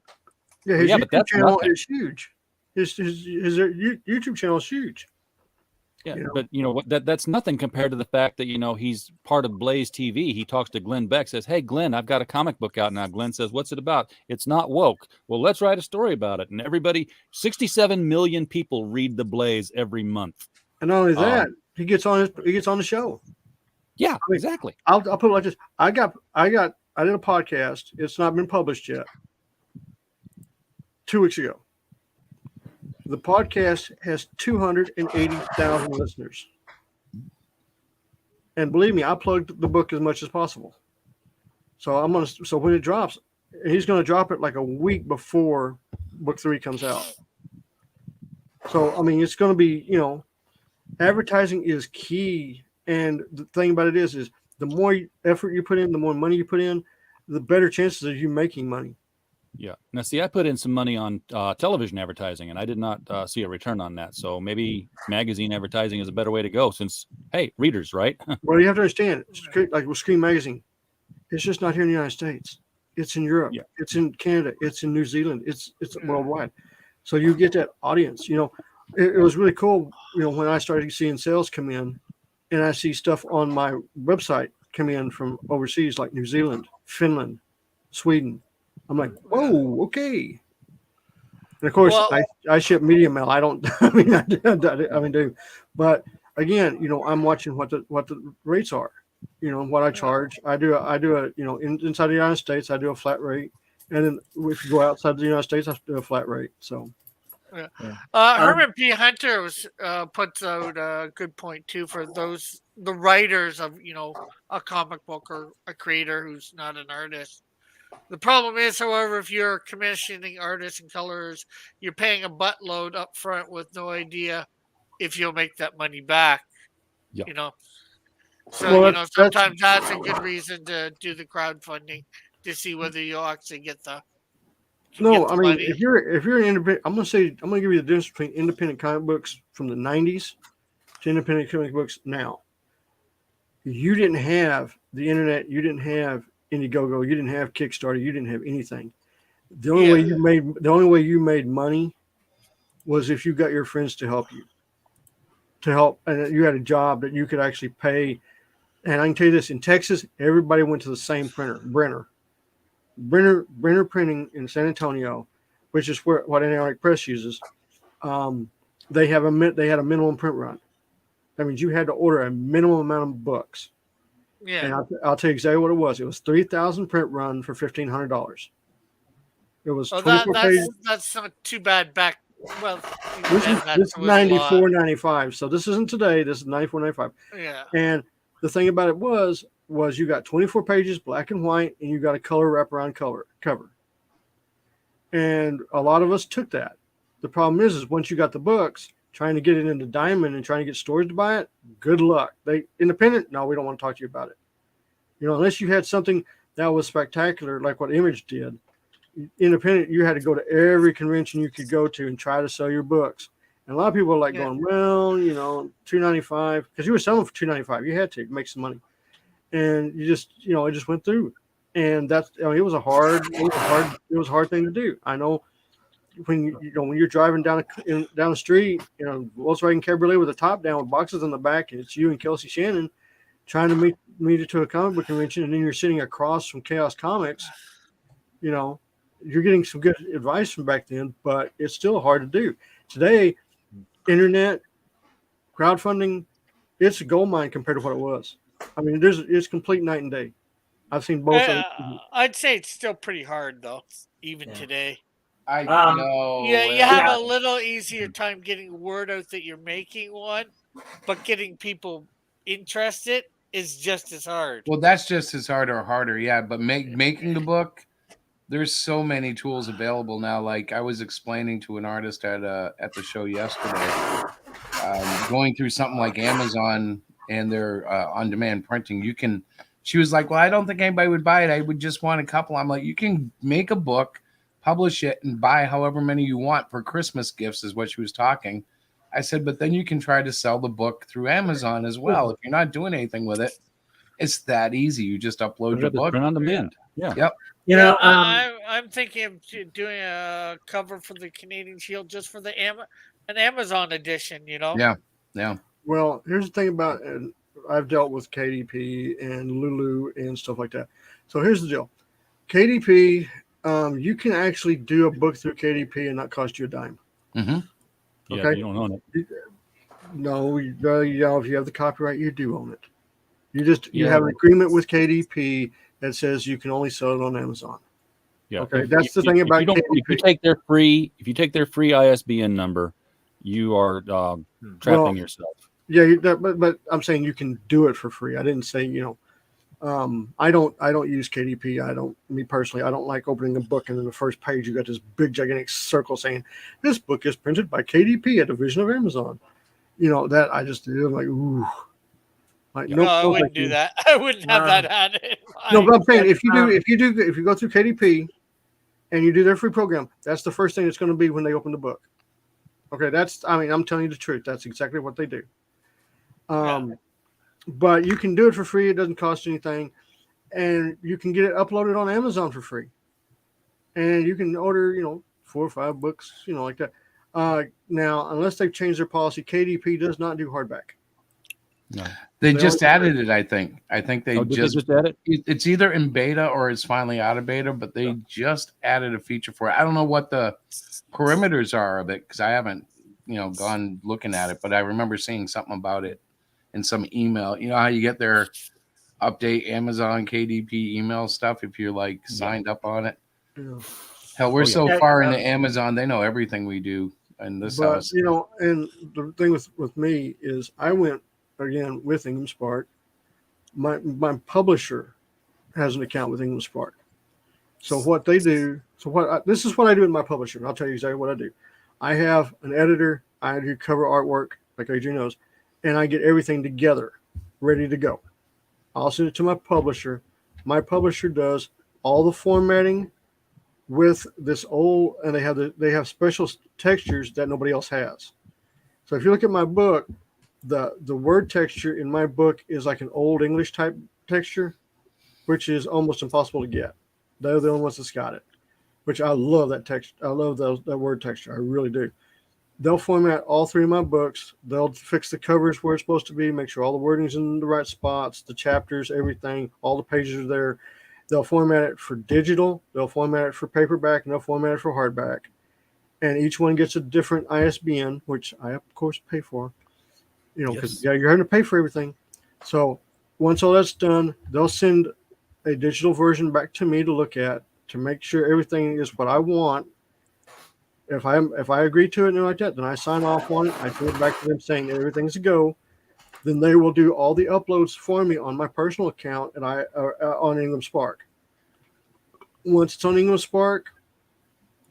yeah, his Yeah, but YouTube that's channel nothing. is huge. His YouTube channel is huge. Yeah, You know? but you know what? That's nothing compared to the fact that he's part of Blaze TV. He talks to Glenn Beck, says, "Hey, Glenn, I've got a comic book out now." Glenn says, "What's it about?" "It's not woke." "Well, let's write a story about it." And 67 million people read the Blaze every month. And not only that, he gets on the show. Yeah, I mean, exactly. I'll put it like this. I did a podcast. It's not been published yet. 2 weeks ago. The podcast has 280,000 listeners. And believe me, I plugged the book as much as possible. So when it drops, he's gonna drop it like a week before book 3 comes out. So I mean, it's gonna be, advertising is key. And the thing about it is the more effort you put in, the more money you put in, the better chances of you making money. Yeah. Now, see, I put in some money on television advertising, and I did not see a return on that. So maybe magazine advertising is a better way to go since, hey, readers, right? Well, you have to understand, like with Scream Magazine, it's just not here in the United States. It's in Europe. Yeah. It's in Canada. It's in New Zealand. It's worldwide. So you get that audience. It was really cool, when I started seeing sales come in, and I see stuff on my website come in from overseas, like New Zealand, Finland, Sweden. I'm like, whoa, okay. And of course, Well- I ship media mail. I don't. I mean, do. But again, I'm watching what the rates are. What I charge. I do a inside the United States, I do a flat rate, and then if you go outside the United States, I do a flat rate. So. Herman P. Hunter puts out a good point too for the writers of a comic book or a creator who's not an artist. The problem is, however, if you're commissioning artists and colors, you're paying a buttload up front with no idea if you'll make that money back. Yeah. So sometimes that's a good reason to do the crowdfunding to see whether you'll actually get the. No, I mean, money. if you're an independent, I'm gonna give you the difference between independent comic books from the '90s to independent comic books now. You didn't have the internet, you didn't have Indiegogo, you didn't have Kickstarter, you didn't have anything. The only way you made money was if you got your friends to help you, and you had a job that you could actually pay. And I can tell you this: in Texas, everybody went to the same printer, Brenner Printing in San Antonio, which is what Atlantic Press uses. They had a minimum print run. That means you had to order a minimum amount of books. Yeah. And I'll tell you exactly what it was. It was 3,000 print run for $1,500. It was 24 pages. That's not too bad back. Well, This is $94.95. So this isn't today. This is $94.95. Yeah. And the thing about it was you got 24 pages, black and white, and you got a color wraparound cover. And a lot of us took that. The problem is once you got the books, trying to get it into Diamond and trying to get stores to buy it, good luck. Independent, no, we don't want to talk to you about it. Unless you had something that was spectacular, like what Image did. Independent, you had to go to every convention you could go to and try to sell your books. And a lot of people are going, well, $2.95, because you were selling for $2.95. You had to make some money. And you just, it just went through. And it was a hard thing to do. I know when you're driving down the street, Volkswagen Cabriolet with a top down with boxes on the back, and it's you and Kelsey Shannon trying to meet it to a comic book convention, and then you're sitting across from Chaos Comics, you're getting some good advice from back then, but it's still hard to do. Today, internet, crowdfunding, it's a gold mine compared to what it was. I mean, it's complete night and day. I've seen both. I'd say it's still pretty hard though, even today. I know. Yeah, you have a little easier time getting word out that you're making one, but getting people interested is just as hard. Well, that's just as hard or harder, yeah. But making the book, there's so many tools available now. Like I was explaining to an artist at the show yesterday, going through something like Amazon and their on-demand printing. She was like, "Well, I don't think anybody would buy it. I would just want a couple." I'm like, "You can make a book, publish it, and buy however many you want for Christmas gifts," is what she was talking. I said, but then you can try to sell the book through Amazon as well. If you're not doing anything with it, it's that easy. You just upload your book. Print on demand. Yeah. Yep. You know, I'm thinking of doing a cover for the Canadian Shield just for an Amazon edition. You know. Yeah. Yeah. Well, here's the thing about, and I've dealt with KDP and Lulu and stuff like that. So here's the deal. KDP, you can actually do a book through KDP and not cost you a dime. Mm-hmm. Yeah, Okay. you don't own it. No, if you have the copyright, you do own it. You have an agreement with KDP that says you can only sell it on Amazon. Yeah. Okay. That's the thing about KDP. If you take their free ISBN number, you are trapping yourself. Yeah, but I'm saying you can do it for free. I didn't say, I don't use KDP. Me personally, I don't like opening a book and in the first page you got this big gigantic circle saying this book is printed by KDP, a division of Amazon. That I just do. I'm like, ooh. Like, No, I wouldn't do that. I wouldn't have that added. No, but I'm saying if you go through KDP and you do their free program, that's the first thing it's going to be when they open the book. Okay, I'm telling you the truth. That's exactly what they do. But you can do it for free. It doesn't cost anything. And you can get it uploaded on Amazon for free. And you can order, 4 or 5 books, like that. Now, unless they've changed their policy, KDP does not do hardback. No. They just added it, I think. I think they just added it? It's either in beta or it's finally out of beta, but they just added a feature for it. I don't know what the parameters are of it because I haven't, gone looking at it, but I remember seeing something about it in some email. You know how you get their update Amazon KDP email stuff if you're signed up on it? Yeah. Hell, we're so far into Amazon, they know everything we do in this house. And the thing with me is I went again with Ingham Spark. My publisher has an account with Ingham Spark. So what they do, this is what I do in my publisher. I'll tell you exactly what I do. I have an editor. I do cover artwork, like AJ knows, and I get everything together, ready to go. I'll send it to my publisher. My publisher does all the formatting with this old, and they have special textures that nobody else has. So if you look at my book, the word texture in my book is like an old English type texture, which is almost impossible to get. They're the only ones that's got it, which I love that text. I love that word texture. I really do. They'll format all 3 of my books. They'll fix the covers where it's supposed to be, make sure all the wording's in the right spots, the chapters, everything, all the pages are there. They'll format it for digital. They'll format it for paperback, and they'll format it for hardback. And each one gets a different ISBN, which I, of course, pay for. Because you're having to pay for everything. So once all that's done, they'll send a digital version back to me to look at to make sure everything is what I want. If I agree to it and like that, then I sign off on it. I send it back to them saying everything's a go. Then they will do all the uploads for me on my personal account and on Ingham Spark. Once it's on Ingham Spark,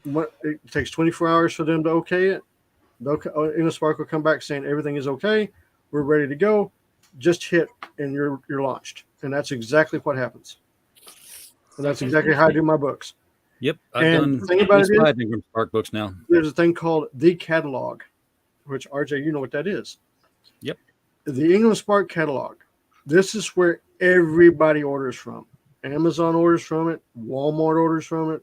it takes 24 hours for them to okay it. Ingham Spark will come back saying everything is okay. We're ready to go. Just hit and you're launched. And that's exactly what happens. And that's exactly how I do my books. Yep. I've done 5 Ingham Spark books now. There's a thing called the catalog, which RJ, you know what that is. Yep. The Ingham Spark catalog. This is where everybody orders from. Amazon orders from it. Walmart orders from it.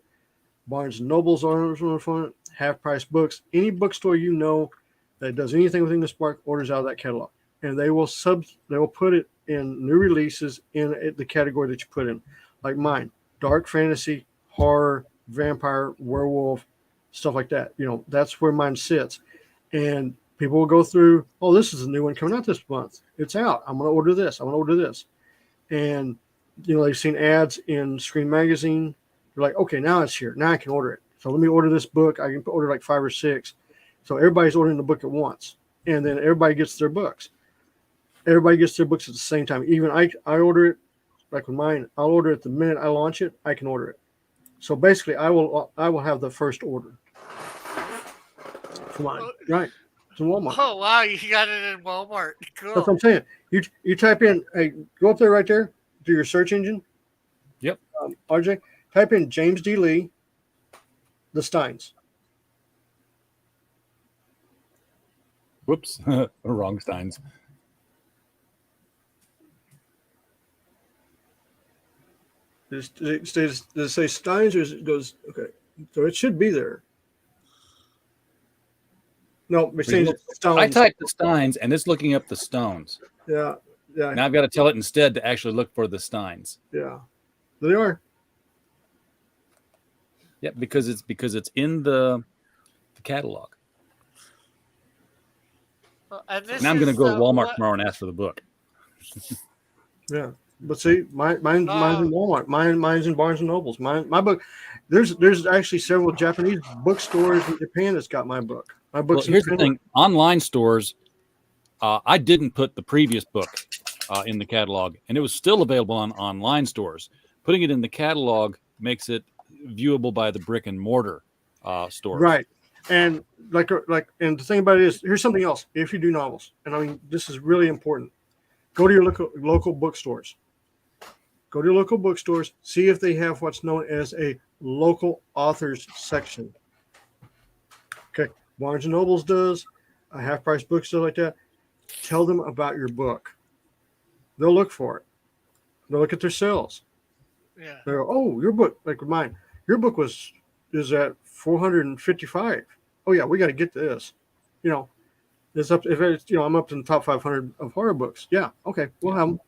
Barnes & Noble's orders from it. Half Price Books. Any bookstore that does anything with Ingham Spark orders out of that catalog. And they will put it in new releases in the category that you put in. Like mine. Dark fantasy, horror, vampire, werewolf, stuff like that. That's where mine sits. And People will go through, oh, this is a new one coming out this month. It's out. I'm going to order this. I'm going to order this. And, they've seen ads in Screen Magazine. They're like, okay, now it's here. Now I can order it. So let me order this book. I can order like 5 or 6. So everybody's ordering the book at once. And then everybody gets their books. Everybody gets their books at the same time. Even I order it, like with mine, I'll order it the minute I launch it, I can order it. So basically, I will have the first order for mine. Right. It's in Walmart. Oh wow, you got it in Walmart. Cool. That's what I'm saying. You type in, hey, go up there right there, do your search engine. Yep. RJ, type in James D. Lee, The Steins. Whoops, wrong Steins. Does it say Steins or it goes, okay, so it should be there. No, it says Stones. I typed the Steins and it's looking up the Stones. Yeah. Now I've got to tell it instead to actually look for the Steins. Yeah, they are. Yeah, because it's in the catalog. And now I'm going to go to Walmart tomorrow and ask for the book. Yeah, but see, mine's in Walmart. Mine's in Barnes and Nobles. My book. There's actually several Japanese bookstores in Japan that's got my book. My book's here's the thing: online stores. I didn't put the previous book in the catalog, and it was still available on online stores. Putting it in the catalog makes it viewable by the brick and mortar stores. Right. And and the thing about it is, here's something else. If you do novels, and I mean, this is really important, go to your local bookstores. Go to your local bookstores. See if they have what's known as a local authors section. Okay, Barnes and Nobles does, a Half Price Bookstore like that. Tell them about your book. They'll look for it. They'll look at their sales. Yeah. They go, oh, your book, like mine, your book is at 455. Oh yeah, we got to get this. It's up. If it's I'm up in the top 500 of horror books. Yeah, okay, we'll have them.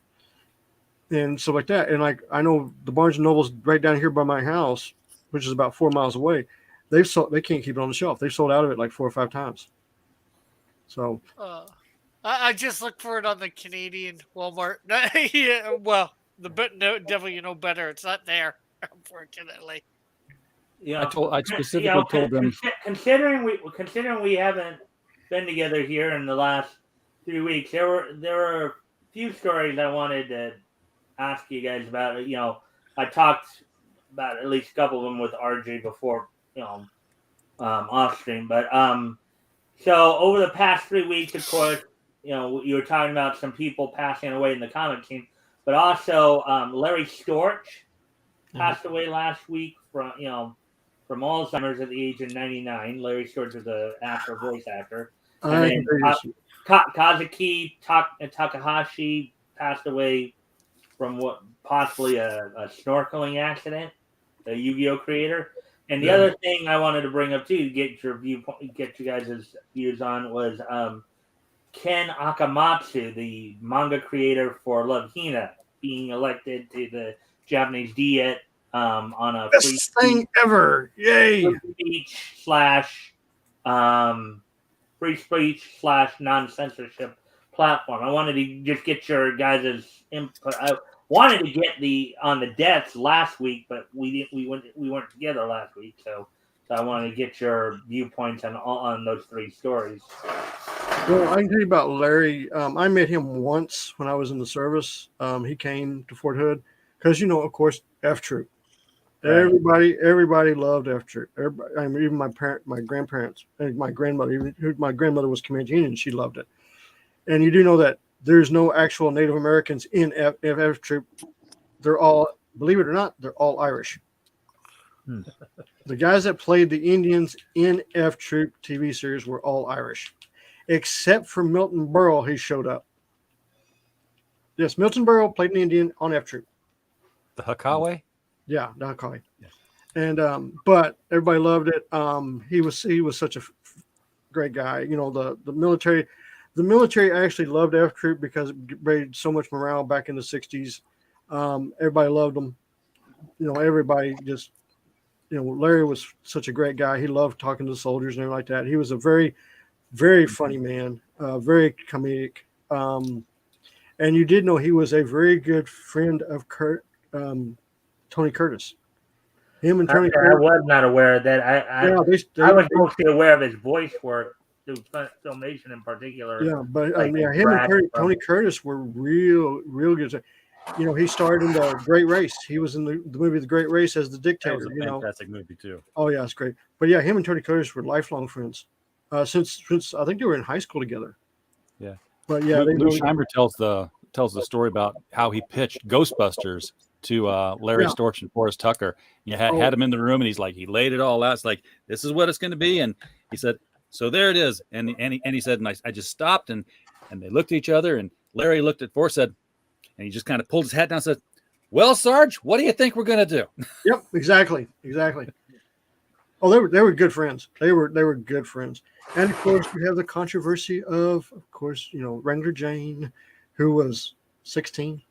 And stuff like that. And like I know the Barnes and Nobles right down here by my house, which is about 4 miles away, they can't keep it on the shelf. They've sold out of it like 4 or 5 times. So. I just looked for it on the Canadian Walmart. Yeah, well, the devil you know better. It's not there, unfortunately. Yeah, I specifically told them. Considering we haven't been together here in the last 3 weeks, there were a few stories I wanted to ask you guys about. I talked about at least a couple of them with RJ before, off stream. But so over the past 3 weeks, of course, you were talking about some people passing away in the comic scene, but also Larry Storch passed away last week from Alzheimer's at the age of 99. Larry Storch was a voice actor. And then Kazuki Takahashi passed away from possibly a snorkeling accident, the Yu-Gi-Oh creator. And the other thing I wanted to bring up too, get you guys' views on, was Ken Akamatsu, the manga creator for Love Hina, being elected to the Japanese Diet on a best thing ever! Yay! Free speech / non-censorship platform. I wanted to just get your guys' input. I wanted to get on the deaths last week, but we weren't together last week, so I wanted to get your viewpoints on those 3 stories. Well, I can tell you about Larry. I met him once when I was in the service. He came to Fort Hood because, of course, F Troop. Right. Everybody loved F Troop. Even my grandparents, and my grandmother. My grandmother was Comanche Indian. She loved it. And you do know that there's no actual Native Americans in F Troop. They're all, believe it or not, they're all Irish. The guys that played the Indians in F Troop TV series were all Irish. Except for Milton Berle, he showed up. Yes, Milton Berle played an Indian on F Troop. The Hakawe? Yeah, the Hakawe. Yeah. And but everybody loved it. He was such a great guy. The military actually loved F Troop because it raised so much morale back in the 60s. Everybody loved him. Everybody just, Larry was such a great guy. He loved talking to the soldiers and everything like that. He was a very Very funny man, very comedic. And you did know he was a very good friend of Tony Curtis. Him and Tony I Curtis. was not aware of that. I was mostly aware of his voice work through Filmation in particular. Yeah, but like him and Tony Curtis were real good. You know, he starred in The Great Race. He was in the movie The Great Race as the dictator. That was a fantastic movie too. Oh yeah, it's great. But yeah, him and Tony Curtis were lifelong friends since I think they were in high school together. Yeah, but yeah, Lou Scheimer tells the story about how he pitched Ghostbusters to Larry Storch and Forrest Tucker. You had him in the room, and he laid it all out. It's like, this is what it's going to be, and he said, so there it is. And he said, and I just stopped, and they looked at each other, and Larry looked at Forrest, said, and he just kind of pulled his hat down and said, well, Sarge, what do you think we're going to do? Yep, exactly. Oh, they were good friends. They were good friends. And of course, we have the controversy of course, Wrangler Jane, who was 16.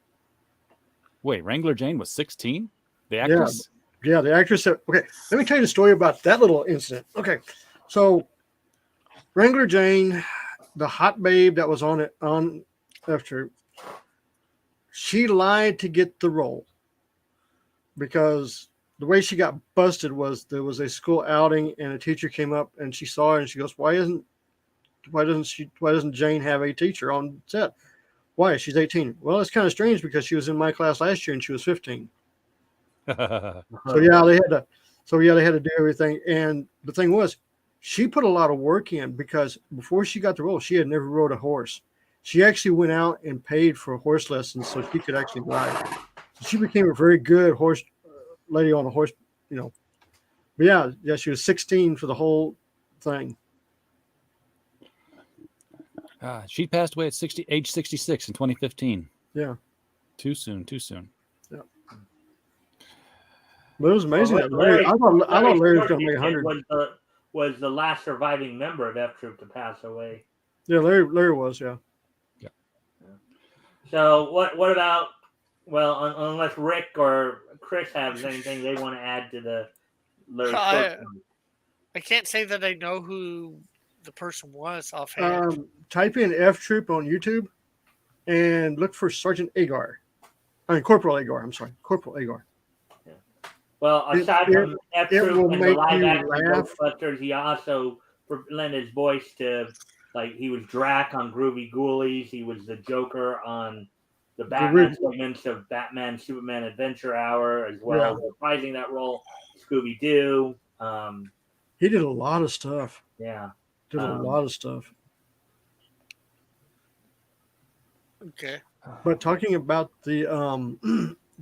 Wait, Wrangler Jane was 16? The actress? Yeah, the actress. Okay, let me tell you the story about that little incident. Okay, so Wrangler Jane, the hot babe that was on after, she lied to get the role because the way she got busted was there was a school outing and a teacher came up and she saw her and she goes, why doesn't Jane have a teacher on set? Why? She's 18. Well, it's kind of strange because she was in my class last year and she was 15. So they had to do everything. And the thing was, she put a lot of work in because before she got the role, she had never rode a horse. She actually went out and paid for horse lessons so she could actually ride. So she became a very good horse lady on a horse, But yeah, she was 16 for the whole thing. She passed away at age 66 in 2015. Yeah. Too soon. Yeah. But it was amazing. I thought Larry was going to make 100. Was the last surviving member of F Troop to pass away. Yeah, Larry was, yeah. So what about, well, unless Rick or Chris have anything they want to add to the Larry I can't say that I know who the person was offhand. Type in F Troop on YouTube and look for Sergeant Agar. Corporal Agar. I'm sorry, Corporal Agar. Yeah. Well, aside from F Troop and the live action Ghostbusters, he also lent his voice to, he was Drac on Groovy Ghoulies. He was the Joker on the Batman segments of Batman Superman Adventure Hour, as well as reprising that role. Scooby Doo. He did a lot of stuff. Yeah. Did a lot of stuff. Okay. But talking about the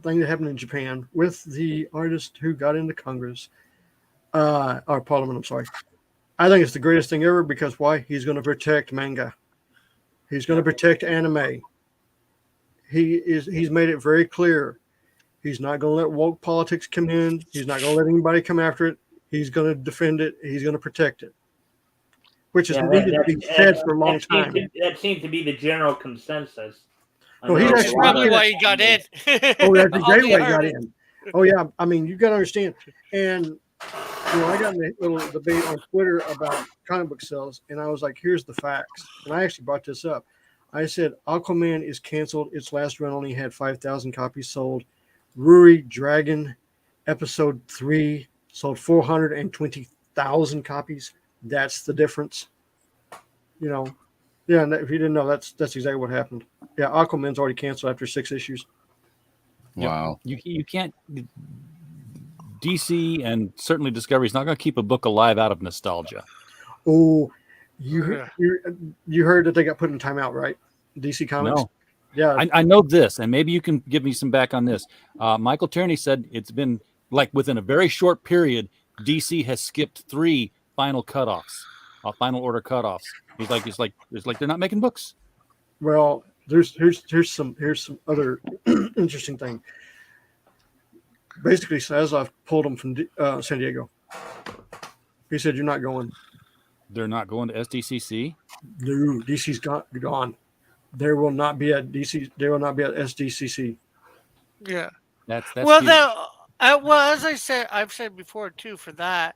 thing that happened in Japan with the artist who got into Congress, or Parliament, I'm sorry. I think it's the greatest thing ever because why? He's going to protect manga. He's going to protect anime. He's made it very clear. He's not going to let woke politics come in. He's not going to let anybody come after it. He's going to defend it. He's going to protect it. Which is needed to be said for a long time. That seems to be the general consensus. That's probably why he got in. Oh, that's exactly why he got in. Oh, yeah. I mean, you got to understand. And I got in a little debate on Twitter about comic book sales, and I was like, here's the facts. And I actually brought this up. I said, Aquaman is canceled. Its last run only had 5,000 copies sold. Ruri Dragon Episode 3 sold 420,000 copies. That's the difference. Yeah, and if you didn't know, that's exactly what happened. Yeah, Aquaman's already canceled after 6 issues. Wow. You can't... DC and certainly Discovery is not going to keep a book alive out of nostalgia. Oh, you heard that they got put in timeout, right? DC Comics. No. Yeah, I know this, and maybe you can give me some back on this. Michael Tierney said it's been within a very short period, DC has skipped 3 final cutoffs, final order cutoffs. He's like they're not making books. Well, here's some other interesting thing. Basically, Sazov pulled him from San Diego. He said, "You're not going." They're not going to SDCC. No, DC's gone. There will not be at DC. There will not be at SDCC. Yeah. That's well, huge. Well, as I've said before too. For that,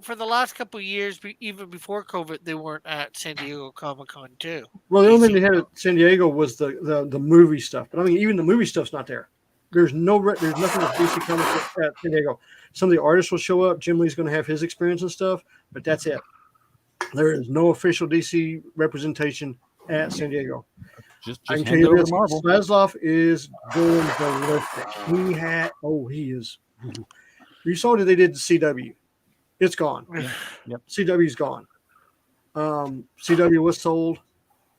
for the last couple of years, even before COVID, they weren't at San Diego Comic Con too. Well, the only thing they had at San Diego was the movie stuff. But I mean, even the movie stuff's not there. There's nothing with DC Comics at San Diego. Some of the artists will show up. Jim Lee's going to have his experience and stuff, but that's it. There is no official DC representation at San Diego. Just I can tell hand you over this: Marvel. Zaslav is going ballistic. He is. You saw what they did to CW. It's gone. Yep. CW's gone. CW was sold.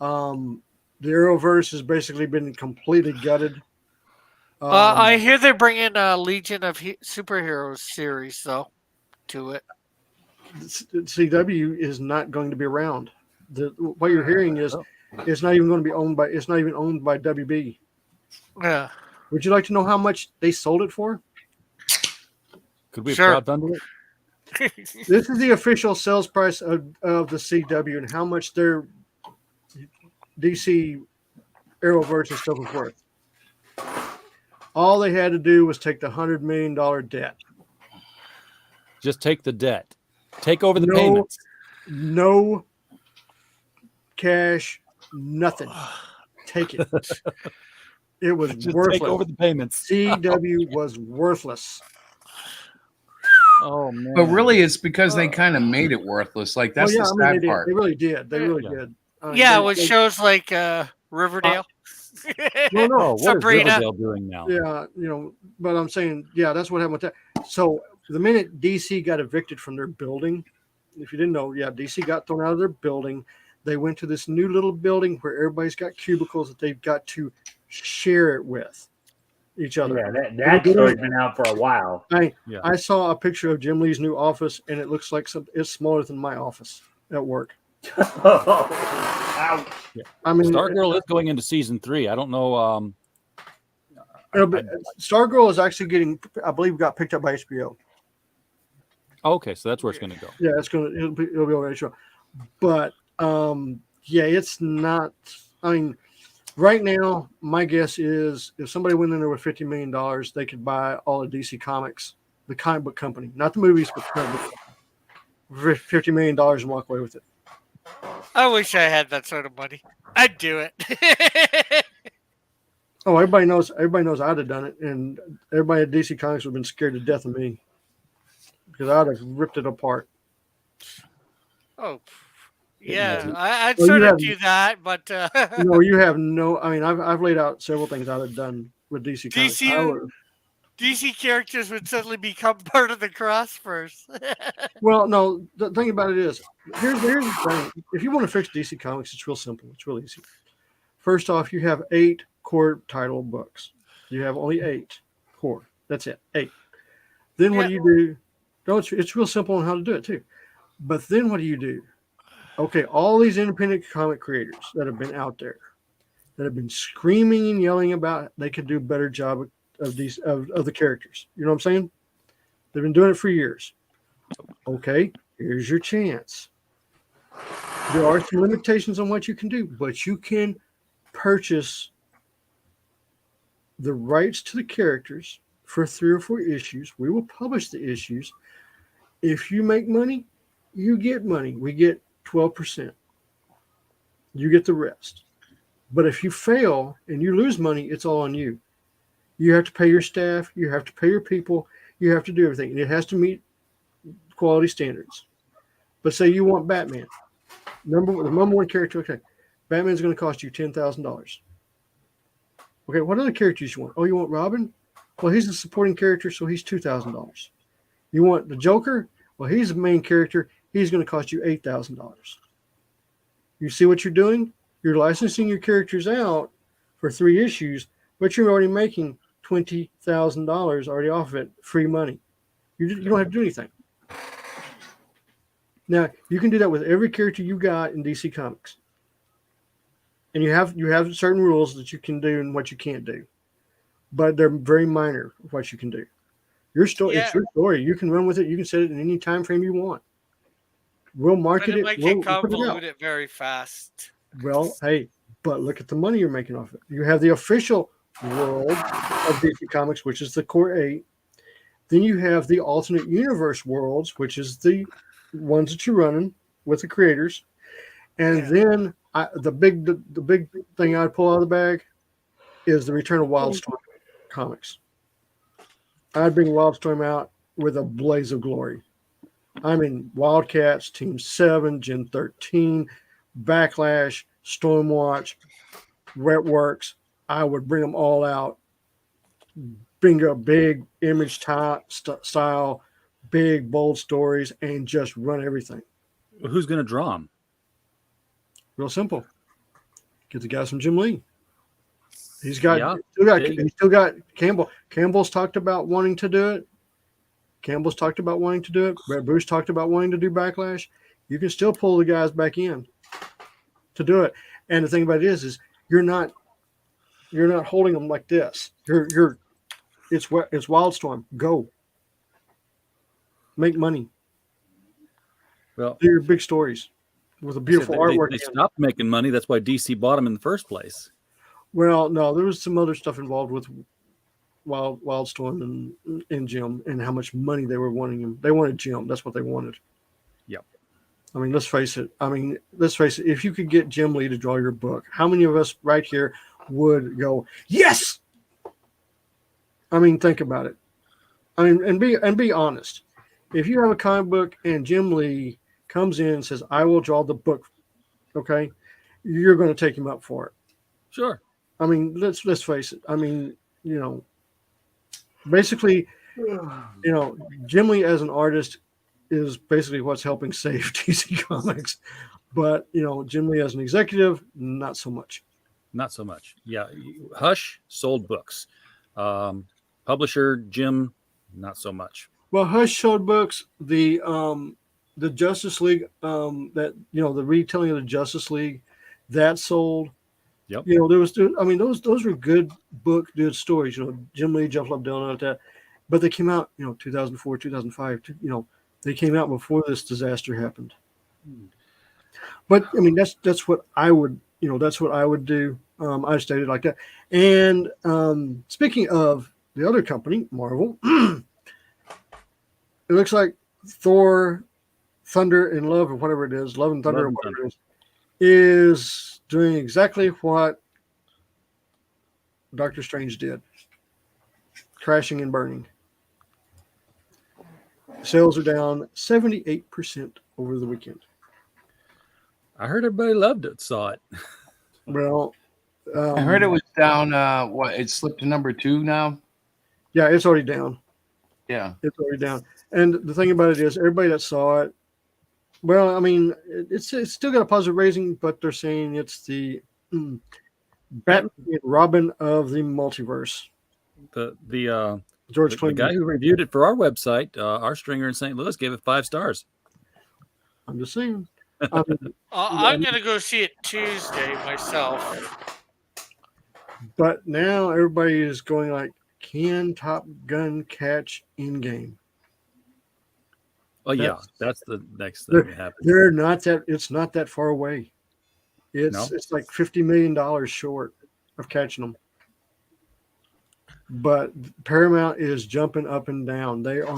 The Arrowverse has basically been completely gutted. I hear they're bringing a Legion of Superheroes series though to it. CW is not going to be around. What you're hearing is it's not even going to be owned by. It's not even owned by WB. Yeah. Would you like to know how much they sold it for? Could we Sure. crowdfund it? This is the official sales price of the CW and how much their DC Arrowverse is still worth. All they had to do was take the $100 million debt. Just take the debt. Take over the payments. No cash, nothing. Take it. It was Just worthless. take over the payments. CW was worthless. Oh man! But really, it's because they kind of made it worthless. Like that's the sad they part. Did. They really did. They really did. With shows like Riverdale. No, what is Sabrina. Riverdale doing now? Yeah, but I'm saying, that's what happened with that. So the minute DC got evicted from their building, if you didn't know, DC got thrown out of their building. They went to this new little building where everybody's got cubicles that they've got to share it with each other. Yeah, that story's been out for a while. I saw a picture of Jim Lee's new office, and it looks like it's smaller than my office at work. Ouch. Yeah. I mean, Stargirl is going into season 3. I don't know. Stargirl is actually getting, I believe, got picked up by HBO. Okay, so that's where it's going to go. Yeah, it'll be over HBO. But it's not. I mean, right now, my guess is if somebody went in there with $50 million, they could buy all of DC Comics, the comic book company, not the movies, but the comic book, for $50 million and walk away with it. I wish I had that sort of money. I'd do it. Oh, everybody knows I'd have done it, and everybody at DC Comics would have been scared to death of me because I'd have ripped it apart. Oh, yeah, I'd Well, sort of do that, but no, you have no. I mean, I've laid out several things I'd have done with DC Comics. DC characters would suddenly become part of the Crossverse. Well, no, the thing about it is, here's the thing. If you want to fix DC Comics, it's real simple. It's real easy. First off, you have 8 core title books. You have only 8 core. That's it, 8. Then what do you do? No, it's real simple on how to do it too. But then what do you do? Okay, all these independent comic creators that have been out there, that have been screaming and yelling about they could do a better job of these of the characters. You know what I'm saying? They've been doing it for years. Okay, here's your chance. There are some limitations on what you can do, but you can purchase the rights to the characters for 3 or 4 issues. We will publish the issues. If you make money, you get money. We get 12%. You get the rest. But if you fail and you lose money, it's all on you. You have to pay your staff. You have to pay your people. You have to do everything. And it has to meet quality standards. But say you want Batman. The number one character. Okay. Batman's going to cost you $10,000. Okay. What other characters you want? Oh, you want Robin? Well, he's a supporting character, so he's $2,000. You want the Joker? Well, he's the main character. He's going to cost you $8,000. You see what you're doing? You're licensing your characters out for 3 issues, but you're already making $20,000 already off of it, free money. You don't have to do anything. Now, you can do that with every character you got in DC Comics. And you have certain rules that you can do and what you can't do. But they're very minor of what you can do. Your story, It's your story. You can run with it. You can set it in any time frame you want. We'll market it. Might We'll get put it out. convoluted very fast. Well, hey, but look at the money you're making off it. You have the official world of DC Comics, which is the core 8. Then you have the alternate universe worlds, which is the ones that you're running with the creators. And then the big thing I'd pull out of the bag is the Return of Wildstorm comics. I'd bring Wildstorm out with a blaze of glory. I mean, Wildcats, Team 7, Gen 13, Backlash, Stormwatch, Wetworks. I would bring them all out. Bring a big image style, big, bold stories, and just run everything. Who's going to draw them? Real simple. Get the guys from Jim Lee. He's still got Campbell. Campbell's talked about wanting to do it. Brett Bruce talked about wanting to do Backlash. You can still pull the guys back in to do it. And the thing about it is you're not holding them like this. It's Wildstorm. Go. Make money. Well, do your big stories with a beautiful artwork. They stopped making money. That's why DC bought them in the first place. Well, no, there was some other stuff involved with Wildstorm and Jim and how much money they were wanting him. They wanted Jim. That's what they wanted. Yep. I mean, let's face it. If you could get Jim Lee to draw your book, how many of us right here would go, yes? I mean, think about it. I mean, and be honest. If you have a comic book and Jim Lee comes in and says, I will draw the book, okay, you're going to take him up for it. Sure. I mean, let's face it. I mean, basically, Jim Lee as an artist is basically what's helping save DC Comics. But, Jim Lee as an executive, not so much. Not so much. Yeah. Hush sold books. Publisher, Jim, not so much. Well, Hush sold books. The Justice League, the retelling of the Justice League, that sold. Yep. Those were good stories. Jim Lee, Jeff Lobdell, and all that. But they came out, 2004, 2005. They came out before this disaster happened. But I mean, that's what I would, that's what I would do. I stated like that. And speaking of the other company, Marvel, it looks like Thor, Thunder and Love, or whatever it is, Love and Thunder, or whatever it is doing exactly what Doctor Strange did, crashing and burning. Sales are down 78% over the weekend. I heard everybody loved it, saw it. Well, I heard it was down. It slipped to number 2 now? Yeah, it's already down. Yeah. It's already down. And the thing about it is, everybody that saw it, well, I mean, it's still got a positive rating, but they're saying it's the Batman and Robin of the multiverse. George Clooney, the guy who reviewed it for our website, our stringer in St. Louis, gave it 5 stars. I'm just saying. I'm going to go see it Tuesday myself. But now everybody is going like, can Top Gun catch Endgame? Oh, that's the next thing that happens. They're not that. It's not that far away. It's like $50 million short of catching them. But Paramount is jumping up and down. They are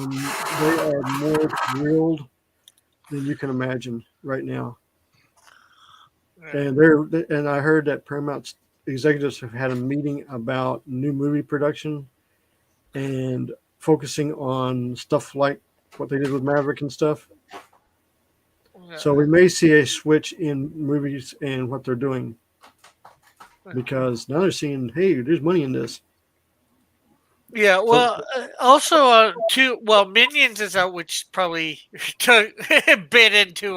more thrilled than you can imagine right now. And I heard that Paramount's executives have had a meeting about new movie production and focusing on stuff like what they did with Maverick and stuff. Yeah. So we may see a switch in movies and what they're doing, because now they're seeing, hey, there's money in this. Yeah, well, also Minions is out, which probably bit into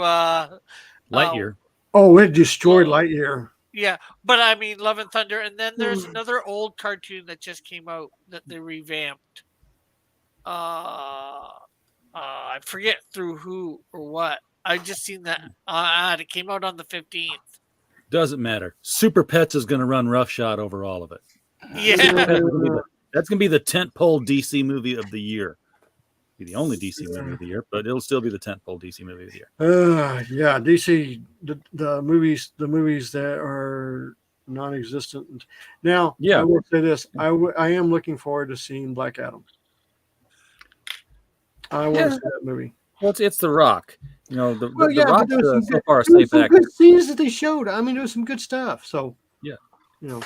Lightyear. It destroyed Lightyear. Yeah, but I mean, Love and Thunder, and then there's another old cartoon that just came out that they revamped. I forget through who or what. I just seen that it came out on the 15th. Doesn't matter. Super Pets is going to run roughshod over all of it. Yeah. That's going to be the tentpole DC movie of the year. Be the only DC movie of the year, but it'll still be the tentpole DC movie of the year. Yeah, DC, the movies that are non-existent. Now, I will say this: I am looking forward to seeing Black Adam. I want to see that movie. Well, it's The Rock. You know, the Well, yeah, Rock's but there was so far a there was safe some actor. good scenes that they showed. I mean, there was some good stuff. So Yeah. you know.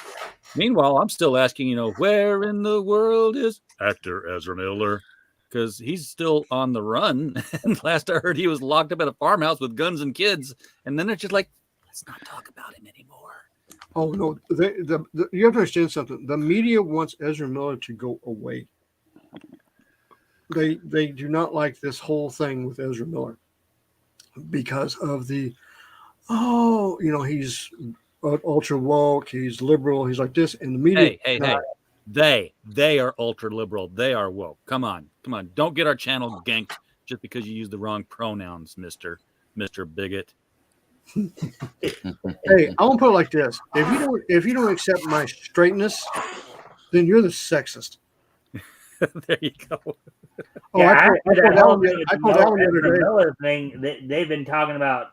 Meanwhile, I'm still asking, you know, where in the world is actor Ezra Miller? Because he's still on the run. And last I heard, he was locked up at a farmhouse with guns and kids. And then they're just like, let's not talk about him anymore. Oh no, you have to understand something. The media wants Ezra Miller to go away. They do not like this whole thing with Ezra Miller because of he's ultra woke, he's liberal, he's like this, and the media. Hey. They are ultra liberal. They are woke. Come on. Don't get our channel ganked just because you use the wrong pronouns, Mr. Bigot. Hey, I want to put it like this: if you don't accept my straightness, then you're the sexist. There you go. Yeah, I told that one the other day. Miller thing, they've been talking about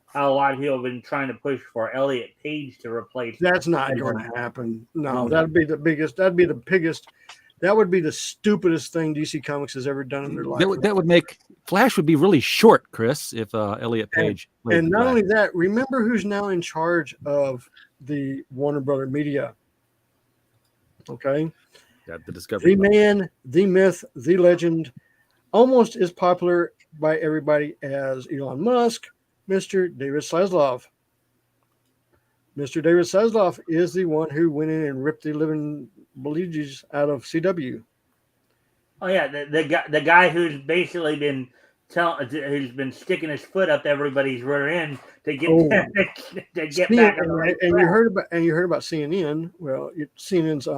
how a lot of people have been trying to push for Elliot Page to replace. That's not going to happen. No, that'd be the biggest. That'd be the biggest. That would be the stupidest thing DC Comics has ever done in their life. That would make Flash would be really short, Chris, if Elliot Page. And not only that, remember who's now in charge of the Warner Brother Media. Okay. Got the Discovery. The man, the myth, the legend, almost as popular by everybody as Elon Musk, Mr. David Zaslav. Mr. David Zaslav is the one who went in and ripped the living bejesus out of CW. Oh yeah, the guy who's basically been who's been sticking his foot up everybody's rear end to get to get back on the right track. And you heard about CNN. Well, CNN's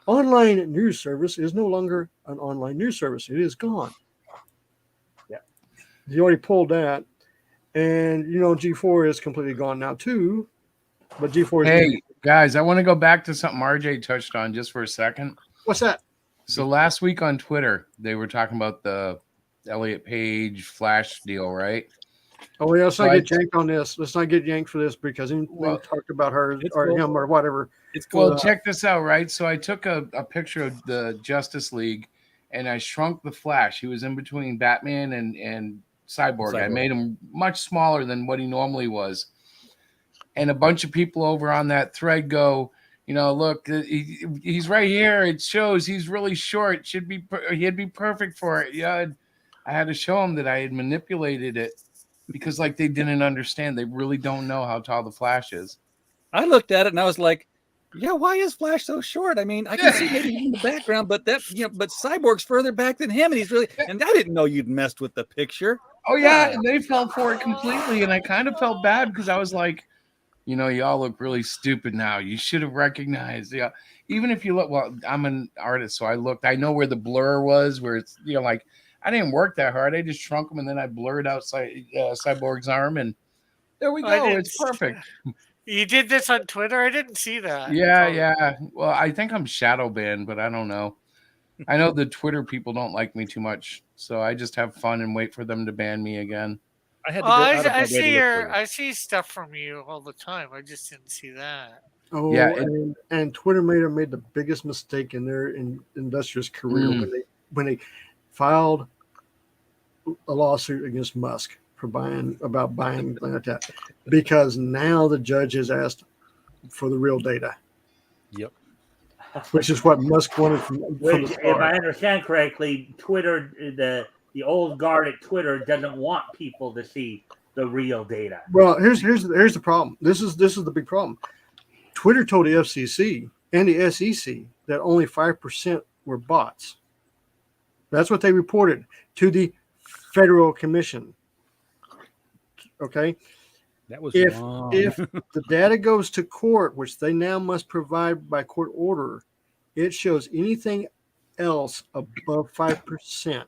online news service is no longer an online news service. It is gone. Yeah, you already pulled that, and G4 is completely gone now too. But G4 is. Hey guys, I want to go back to something RJ touched on just for a second. What's that? So last week on Twitter, they were talking about the Elliot Page Flash deal, right? Oh yeah, let's not get yanked on this. Let's not get yanked for this because we talked about her or him or whatever. It's cool. Well, check this out, right? So I took a picture of the Justice League and I shrunk the Flash. He was in between Batman and Cyborg. I made him much smaller than what he normally was. And a bunch of people over on that thread go, look, he's right here. It shows he's really short. He'd be perfect for it. Yeah, I had to show him that I had manipulated it because they didn't understand. They really don't know how tall the Flash is. I looked at it and I was like, yeah, why is Flash so short? I mean, I can see maybe in the background, but but Cyborg's further back than him, and he's really. And I didn't know you'd messed with the picture. Oh yeah, and they fell for it completely, and I kind of felt bad because I was like, y'all look really stupid now. You should have recognized. Yeah, even if you look. Well, I'm an artist, so I know where the blur was, where it's I didn't work that hard. I just shrunk him and then I blurred out Cyborg's arm, and there we go. It's perfect. You did this on Twitter? I didn't see that. Yeah. Well, I think I'm shadow banned, but I don't know. I know the Twitter people don't like me too much, so I just have fun and wait for them to ban me again. I see stuff from you all the time. I just didn't see that. Oh, yeah, and Twitter made the biggest mistake in their industrious career when they filed a lawsuit against Musk for buying like that, because now the judge has asked for the real data. Yep. Which is what Musk wanted from the start. If I understand correctly, Twitter, the old guard at Twitter doesn't want people to see the real data. Well, here's the problem. This is the big problem. Twitter told the FCC and the SEC that only 5% were bots. That's what they reported to the Federal Commission. Okay. That was if wrong. If the data goes to court, which they now must provide by court order, it shows anything else above 5%,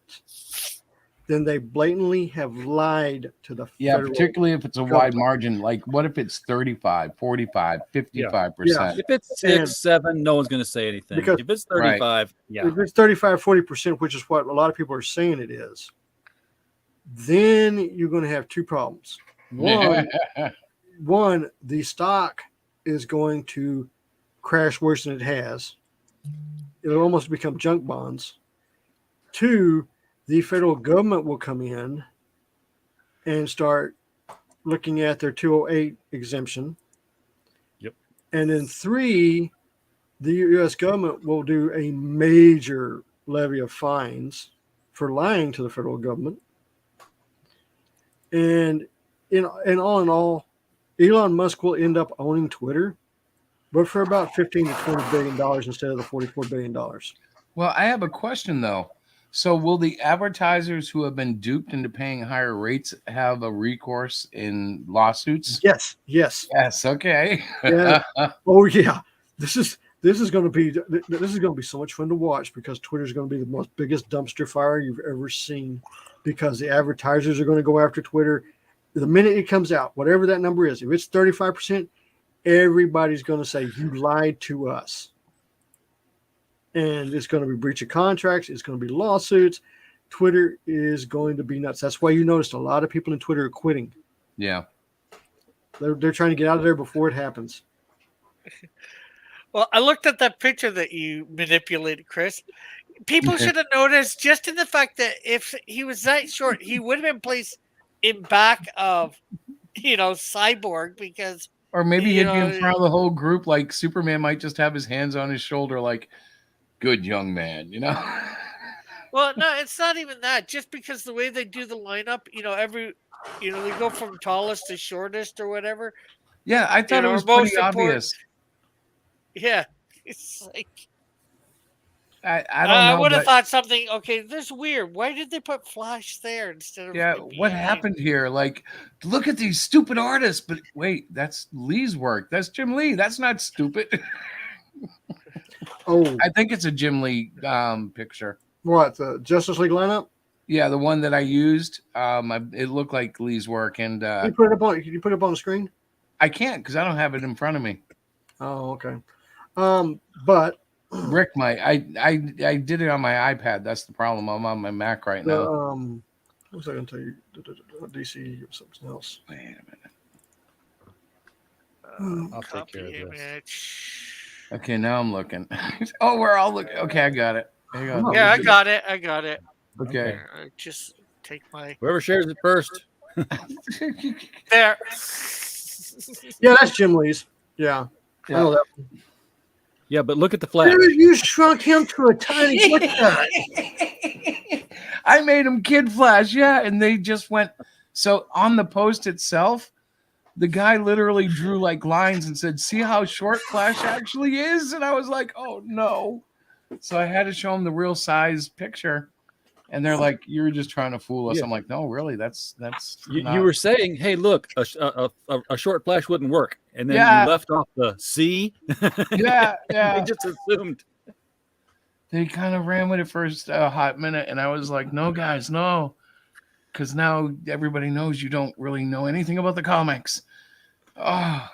then they blatantly have lied to the federal particularly if it's a wide margin. Like, what if it's 35, 45, 55%? If it's 6, 7, no one's going to say anything. Because if it's 35, if it's 35, 40%, which is what a lot of people are saying it is, then you're going to have two problems. One, the stock is going to crash worse than it has. It'll almost become junk bonds. Two, the federal government will come in and start looking at their 208 exemption. Yep. And then 3, the U.S. government will do a major levy of fines for lying to the federal government. And all in all, Elon Musk will end up owning Twitter, but for about $15 to $20 billion instead of the $44 billion. Well, I have a question though. So will the advertisers who have been duped into paying higher rates have a recourse in lawsuits? Yes. Okay. Yeah. Oh yeah. This is going to be so much fun to watch, because Twitter is going to be the most biggest dumpster fire you've ever seen, because the advertisers are going to go after Twitter the minute it comes out, whatever that number is. If it's 35%, everybody's going to say you lied to us. And it's going to be breach of contracts. It's going to be lawsuits. Twitter is going to be nuts. That's why you noticed a lot of people in Twitter are quitting. Yeah. They're trying to get out of there before it happens. Well, I looked at that picture that you manipulated, Chris. People should have noticed, just in the fact that if he was that short, he would have been placed in back of, Cyborg, because. Or maybe he'd be in front of the whole group, like Superman might just have his hands on his shoulder, like, good young man, Well, no, it's not even that. Just because the way they do the lineup, they go from tallest to shortest or whatever. Yeah, I thought it was pretty obvious. Yeah, it's like I don't know. I would have thought something. Okay, this is weird. Why did they put Flash there instead of? Yeah, what happened here? Like, look at these stupid artists. But wait, that's Lee's work. That's Jim Lee. That's not stupid. Oh, I think it's a Jim Lee picture. What, the Justice League lineup? Yeah, the one that I used. It looked like Lee's work, and Can you put it up on the screen? I can't because I don't have it in front of me. Oh, okay. But Rick might. I did it on my iPad. That's the problem. I'm on my Mac right now. what was I going to tell you? DC or something else? Wait a minute. I'll take care of this. Okay, now I'm looking. Oh, we're all looking. Okay, I got it. Hang on. Yeah, I got it. Okay. Just take my. Whoever shares it first. There. Yeah, that's Jim Lee's. Yeah. I know that one. Yeah, but look at the Flash. Dude, you shrunk him to a tiny. What the? I made him Kid Flash, yeah, and they just went. So on the post itself, the guy literally drew like lines and said, "See how short Flash actually is?" And I was like, "Oh no!" So I had to show him the real size picture, and they're like, "You were just trying to fool us." Yeah. I'm like, "No, really, that's." You were saying, "Hey, look, a short Flash wouldn't work," and then you left off the C. Yeah. They just assumed. They kind of ran with it for a hot minute, and I was like, "No, guys, no," because now everybody knows you don't really know anything about the comics. Oh,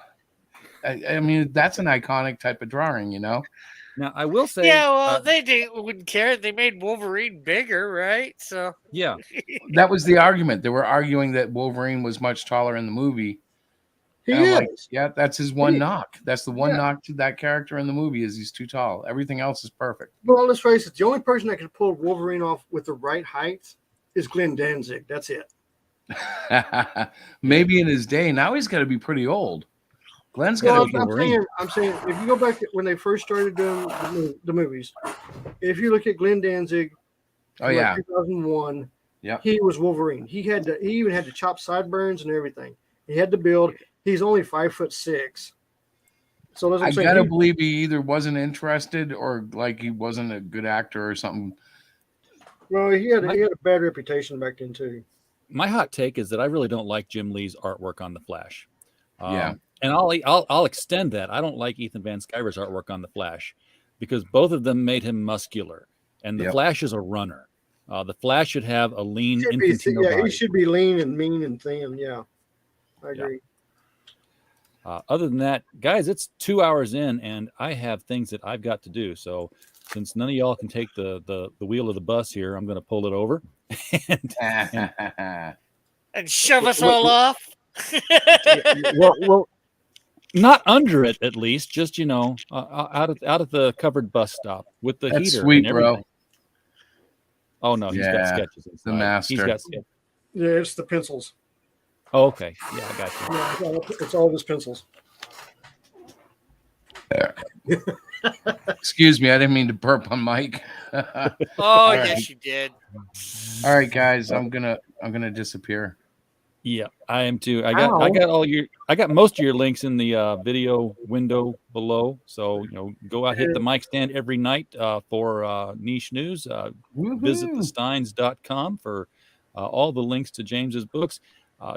I mean, that's an iconic type of drawing, Now, I will say, Yeah, well, they wouldn't care. They made Wolverine bigger, right? So yeah, that was the argument. They were arguing that Wolverine was much taller in the movie. He And I'm is. like, yeah, that's his one He- knock. That's the one Yeah. knock to that character in the movie is he's too tall. Everything else is perfect. Well, let's face it. The only person that can pull Wolverine off with the right height is Glenn Danzig. That's it. Maybe in his day. Now he's got to be pretty old. Glenn's got Well, to be I'm Wolverine. saying, if you go back to when they first started doing the movies, if you look at Glenn Danzig, Oh from, yeah, 2001, yeah. he was Wolverine. He even had to chop sideburns and everything. He had to build. He's only 5'6". So that's what I I'm saying. gotta believe he either wasn't interested or like he wasn't a good actor or something. Well, he had a bad reputation back then too. my hot take is that I really don't like Jim Lee's artwork on the Flash. Yeah. And I'll extend that. I don't like Ethan Van Sciver's artwork on the Flash because both of them made him muscular, and the Flash is a runner. The Flash should have a lean, infantile body. He should be lean and mean and thin. Yeah, I agree. Other than that, guys, it's 2 hours in, and I have things that I've got to do. So, since none of y'all can take the wheel of the bus here, I'm going to pull it over and shove us all off. well, not under it, at least. Just out of the covered bus stop with the That's heater. sweet, and bro. everything. Oh no, he's got Yeah, sketches the inside. He's master. got sketches. Yeah, it's the pencils. Oh, okay. Yeah, I got you. Yeah, it's all of his pencils. Excuse me, I didn't mean to burp on Mike. Oh, All yes, right. you did. All right, guys, I'm gonna disappear. Yeah, I am too. I got most of your links in the video window below. So go out, hit the mic stand every night for niche news. Visit thesteins.com for all the links to James's books.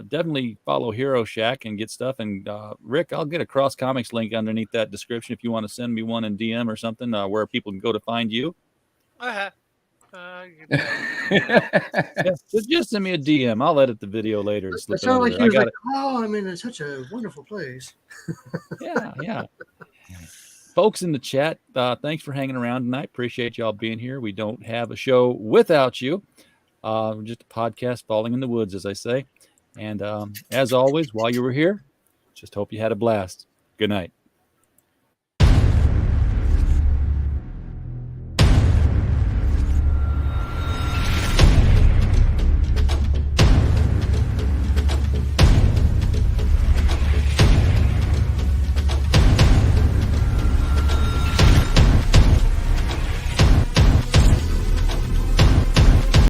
Definitely follow Hero Shack and get stuff. And Rick, I'll get a Cross Comics link underneath that description if you want to send me one in DM or something where people can go to find you. Uh-huh. Just send me a DM. I'll edit the video later. And slip It sounded like it he over was there. like, "Oh, I'm in such a wonderful place." Yeah. Folks in the chat, thanks for hanging around tonight. Appreciate y'all being here. We don't have a show without you. We're just a podcast falling in the woods, as I say. And as always, while you were here, just hope you had a blast. Good night.